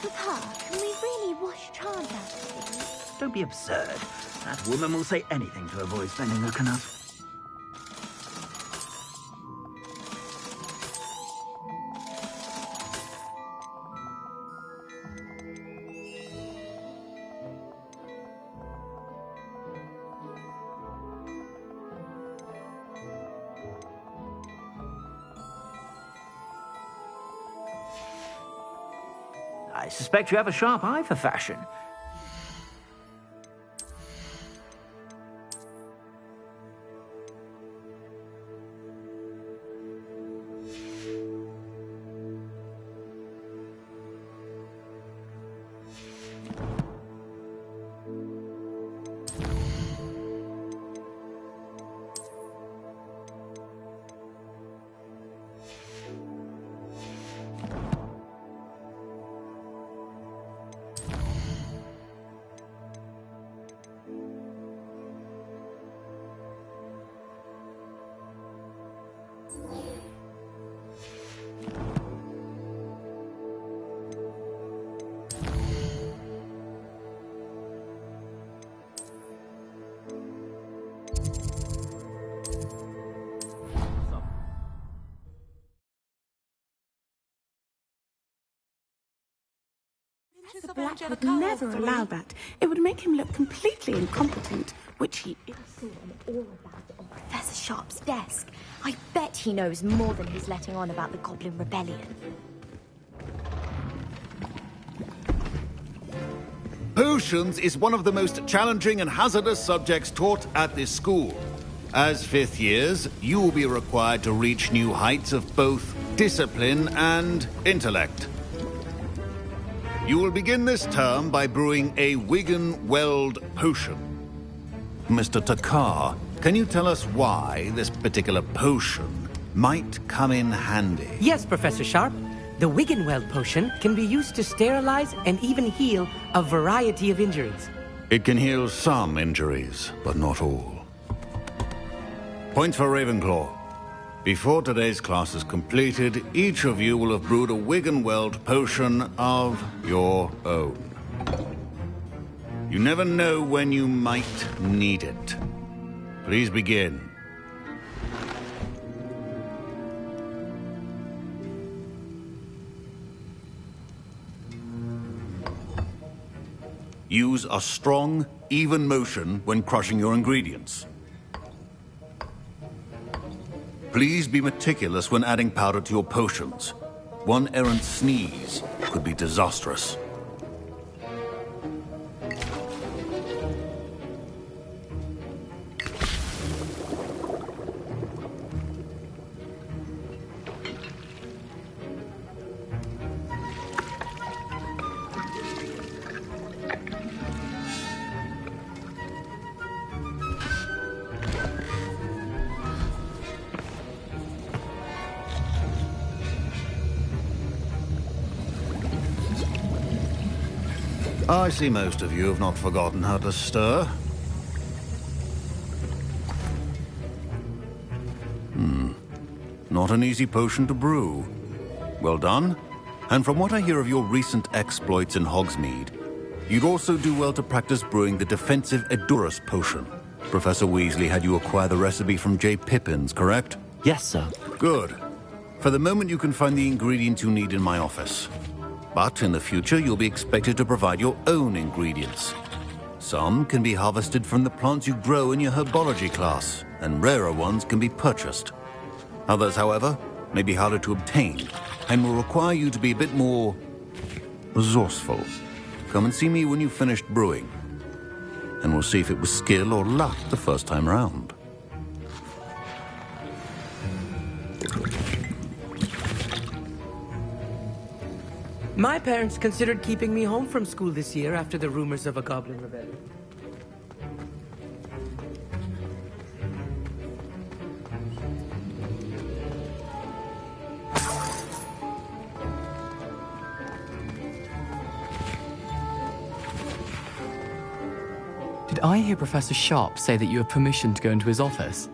Papa, can we really wash charms out of things? Don't be absurd. That woman will say anything to avoid spending her enough. I suspect you have a sharp eye for fashion. Professor Black would never allow that. It would make him look completely incompetent, which he is. All about it on Professor Sharp's desk. I bet he knows more than he's letting on about the Goblin Rebellion. Potions is one of the most challenging and hazardous subjects taught at this school. As fifth years, you will be required to reach new heights of both discipline and intellect. You will begin this term by brewing a Wiggenweld potion. Mr. Takar, can you tell us why this particular potion might come in handy? Yes, Professor Sharp. The Wiggenweld potion can be used to sterilize and even heal a variety of injuries. It can heal some injuries, but not all. Points for Ravenclaw. Before today's class is completed, each of you will have brewed a Wiggenweld potion of your own. You never know when you might need it. Please begin. Use a strong, even motion when crushing your ingredients. Please be meticulous when adding powder to your potions. One errant sneeze could be disastrous. I see most of you have not forgotten how to stir. Not an easy potion to brew. Well done. And from what I hear of your recent exploits in Hogsmeade, you'd also do well to practice brewing the defensive Edurus potion. Professor Weasley had you acquire the recipe from J. Pippins, correct? Yes, sir. Good. For the moment, you can find the ingredients you need in my office. But in the future, you'll be expected to provide your own ingredients. Some can be harvested from the plants you grow in your herbology class, and rarer ones can be purchased. Others, however, may be harder to obtain, and will require you to be a bit more resourceful. Come and see me when you've finished brewing, and we'll see if it was skill or luck the first time round. My parents considered keeping me home from school this year after the rumors of a Goblin Rebellion. Did I hear Professor Sharp say that you have permission to go into his office?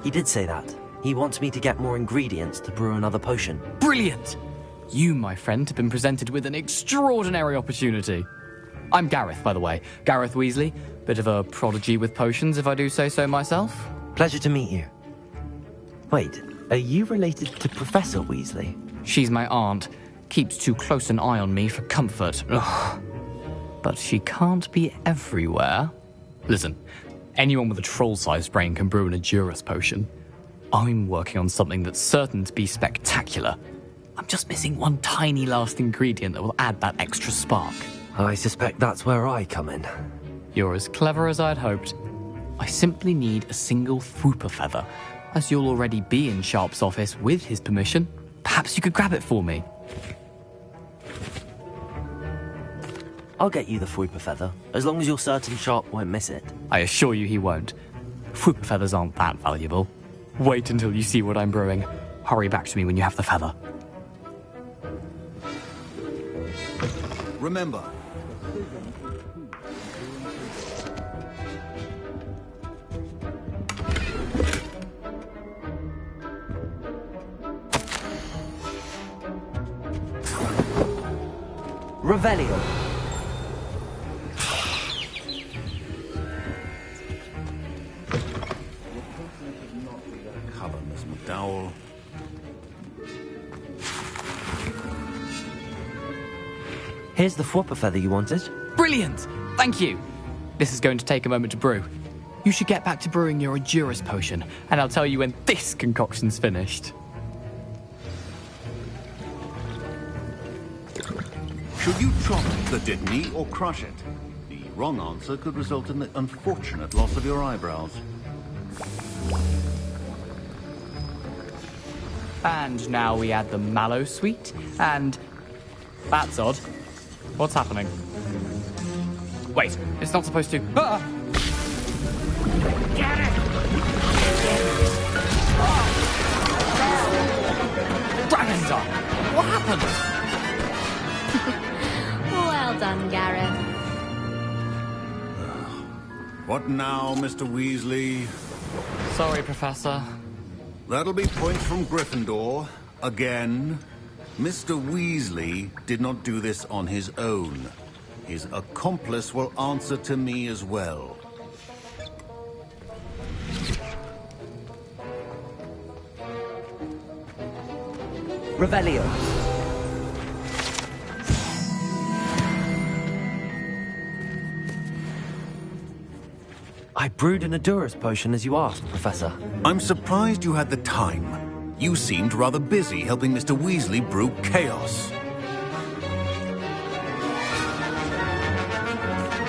He did say that. He wants me to get more ingredients to brew another potion. Brilliant! You, my friend, have been presented with an extraordinary opportunity. I'm Gareth, by the way. Gareth Weasley. Bit of a prodigy with potions, if I do say so myself. Pleasure to meet you. Wait, are you related to Professor Weasley? She's my aunt. Keeps too close an eye on me for comfort. Ugh. But she can't be everywhere. Listen, anyone with a troll-sized brain can brew an Edurus potion. I'm working on something that's certain to be spectacular. I'm just missing one tiny last ingredient that will add that extra spark. I suspect that's where I come in. You're as clever as I'd hoped. I simply need a single Fwooper feather. As you'll already be in Sharp's office with his permission, perhaps you could grab it for me. I'll get you the Fwooper feather, as long as you're certain Sharp won't miss it. I assure you he won't. Fwooper feathers aren't that valuable. Wait until you see what I'm brewing. Hurry back to me when you have the feather. Remember, Revelio. cover Miss McDowell. Here's the Fwopper feather you wanted. Brilliant! Thank you! This is going to take a moment to brew. You should get back to brewing your Endurus potion, and I'll tell you when this concoction's finished. Should you chop the Dittany or crush it? The wrong answer could result in the unfortunate loss of your eyebrows. And now we add the mallow sweet, and... That's odd. What's happening? Wait, it's not supposed to... Ah! Get it! Dragon's Eye! What happened? Well done, Gareth. What now, Mr. Weasley? Sorry, Professor. That'll be points from Gryffindor. Again. Mr. Weasley did not do this on his own. His accomplice will answer to me as well. Revelio. I brewed an Endurus potion as you asked, Professor. I'm surprised you had the time. You seemed rather busy helping Mr. Weasley brew chaos.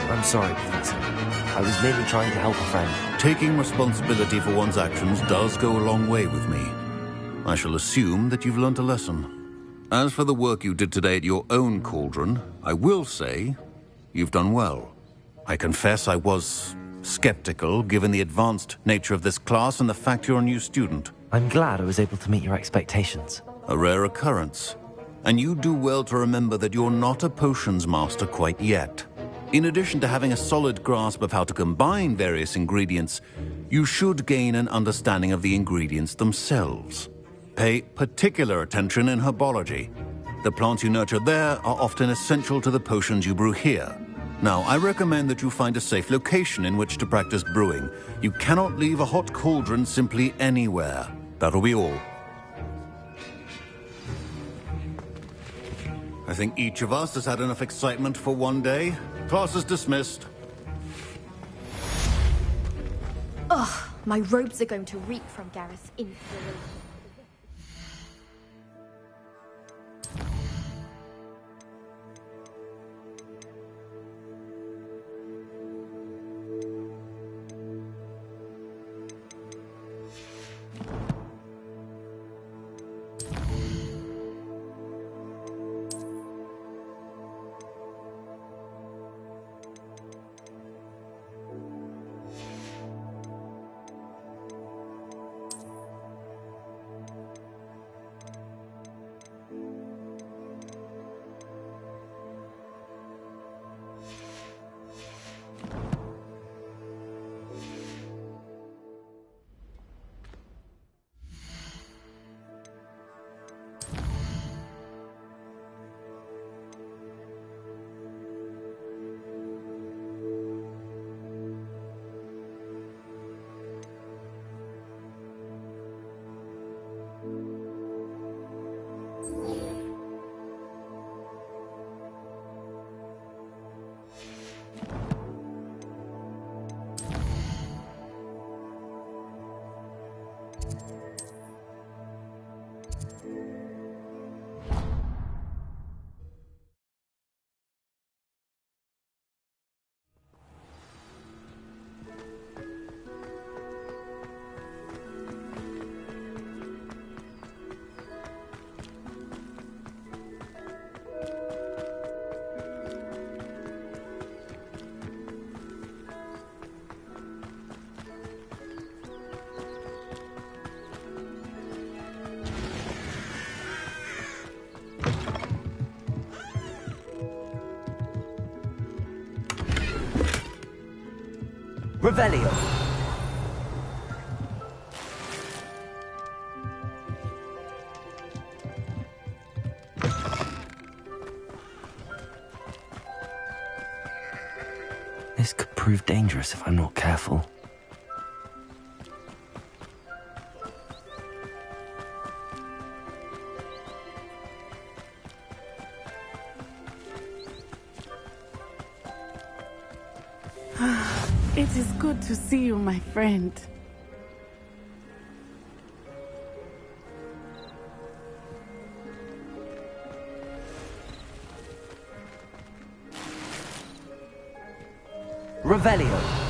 I'm sorry, Professor. I was merely trying to help a friend. Taking responsibility for one's actions does go a long way with me. I shall assume that you've learnt a lesson. As for the work you did today at your own cauldron, I will say you've done well. I confess I was skeptical, given the advanced nature of this class and the fact you're a new student. I'm glad I was able to meet your expectations. A rare occurrence. And you do well to remember that you're not a potions master quite yet. In addition to having a solid grasp of how to combine various ingredients, you should gain an understanding of the ingredients themselves. Pay particular attention in herbology. The plants you nurture there are often essential to the potions you brew here. Now, I recommend that you find a safe location in which to practice brewing. You cannot leave a hot cauldron simply anywhere. That'll be all. I think each of us has had enough excitement for one day. Class is dismissed. Ugh, my robes are going to reek from Gareth's influence. Revelio. This could prove dangerous if I'm not careful. It is good to see you, my friend. Revelio.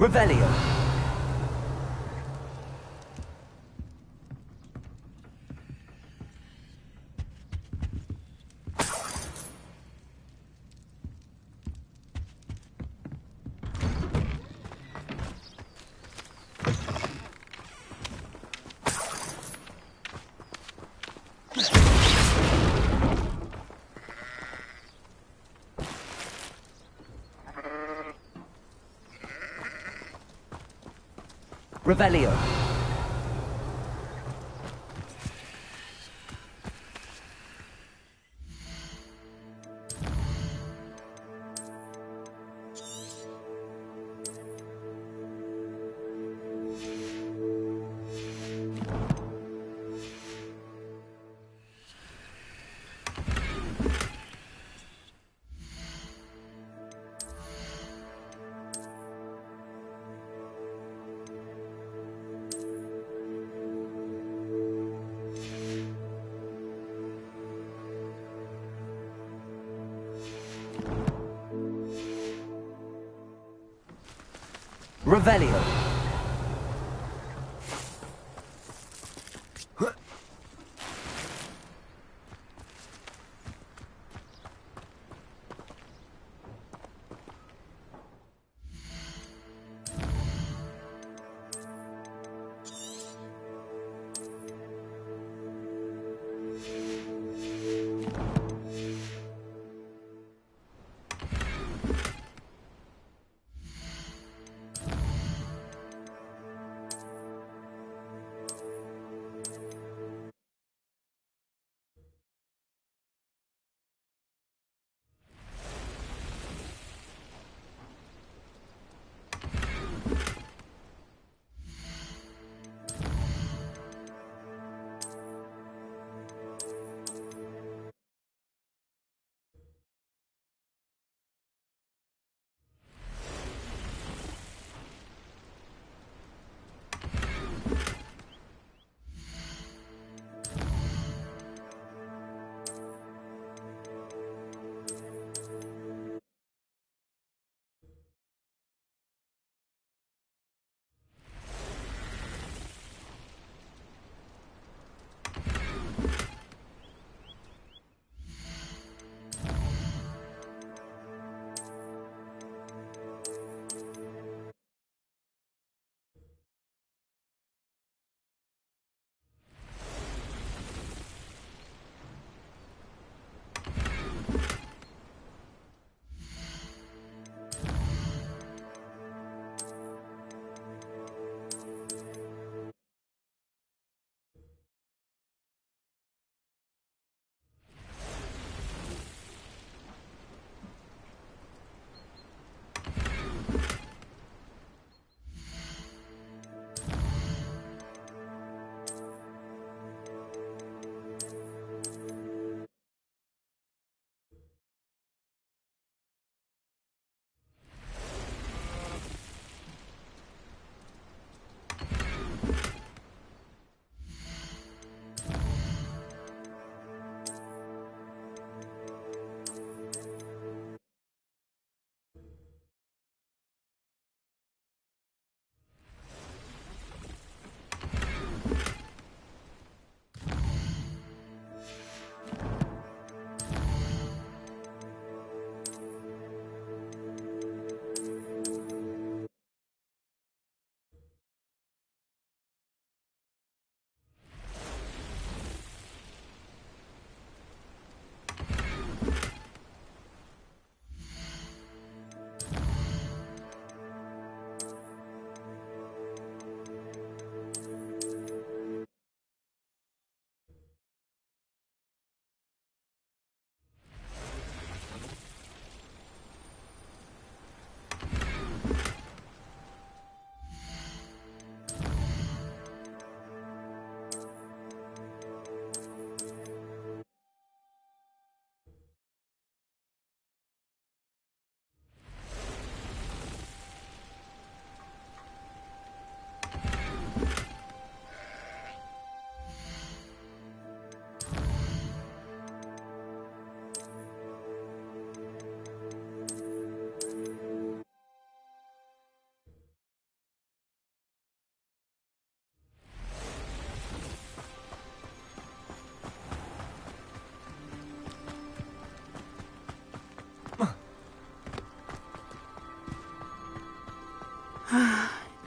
Revelio. Revelio. Revelio.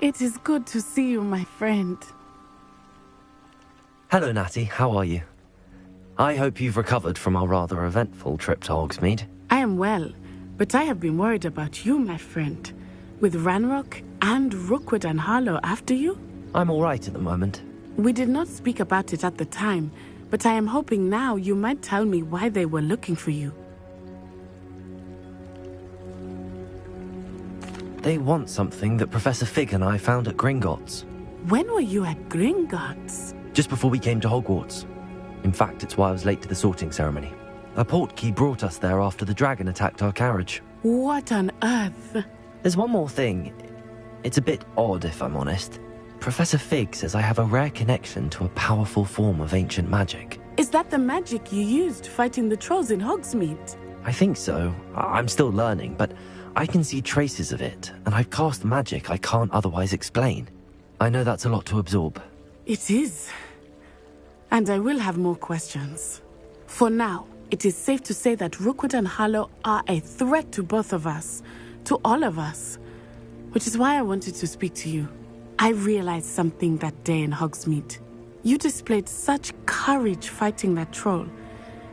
It is good to see you, my friend. Hello, Natty. How are you? I hope you've recovered from our rather eventful trip to Hogsmeade. I am well, but I have been worried about you, my friend. With Ranrock and Rookwood and Harlow after you? I'm all right at the moment. We did not speak about it at the time, but I am hoping now you might tell me why they were looking for you. They want something that Professor Fig and I found at Gringotts. When were you at Gringotts? Just before we came to Hogwarts. In fact, it's why I was late to the sorting ceremony. A portkey brought us there after the dragon attacked our carriage. What on earth? There's one more thing. It's a bit odd, if I'm honest. Professor Fig says I have a rare connection to a powerful form of ancient magic. Is that the magic you used fighting the trolls in Hogsmeade? I think so. I'm still learning, but I can see traces of it, and I've cast magic I can't otherwise explain. I know that's a lot to absorb. It is. And I will have more questions. For now, it is safe to say that Rookwood and Harlow are a threat to both of us, to all of us. Which is why I wanted to speak to you. I realized something that day in Hogsmeade. You displayed such courage fighting that troll,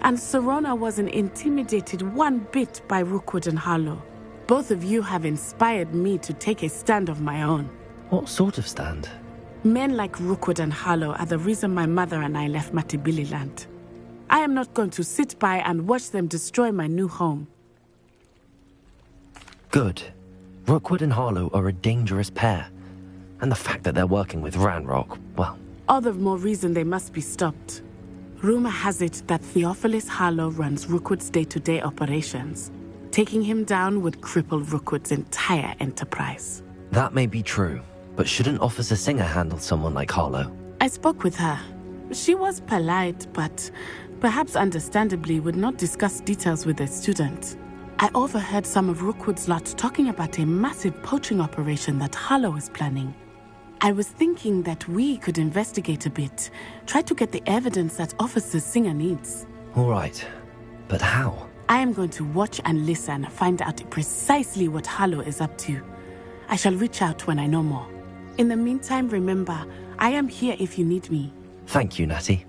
and Serona wasn't intimidated one bit by Rookwood and Harlow. Both of you have inspired me to take a stand of my own. What sort of stand? Men like Rookwood and Harlow are the reason my mother and I left Matibililand. I am not going to sit by and watch them destroy my new home. Good. Rookwood and Harlow are a dangerous pair. And the fact that they're working with Ranrock, well... All the more reason they must be stopped. Rumor has it that Theophilus Harlow runs Rookwood's day-to-day operations. Taking him down would cripple Rookwood's entire enterprise. That may be true, but shouldn't Officer Singer handle someone like Harlow? I spoke with her. She was polite, but perhaps understandably would not discuss details with a student. I overheard some of Rookwood's lot talking about a massive poaching operation that Harlow is planning. I was thinking that we could investigate a bit, try to get the evidence that Officer Singer needs. All right, but how? I am going to watch and listen, find out precisely what Harlow is up to. I shall reach out when I know more. In the meantime, remember, I am here if you need me. Thank you, Natty.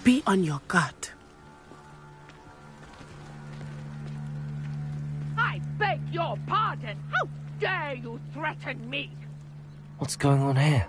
Be on your guard. I beg your pardon! How dare you threaten me? What's going on here?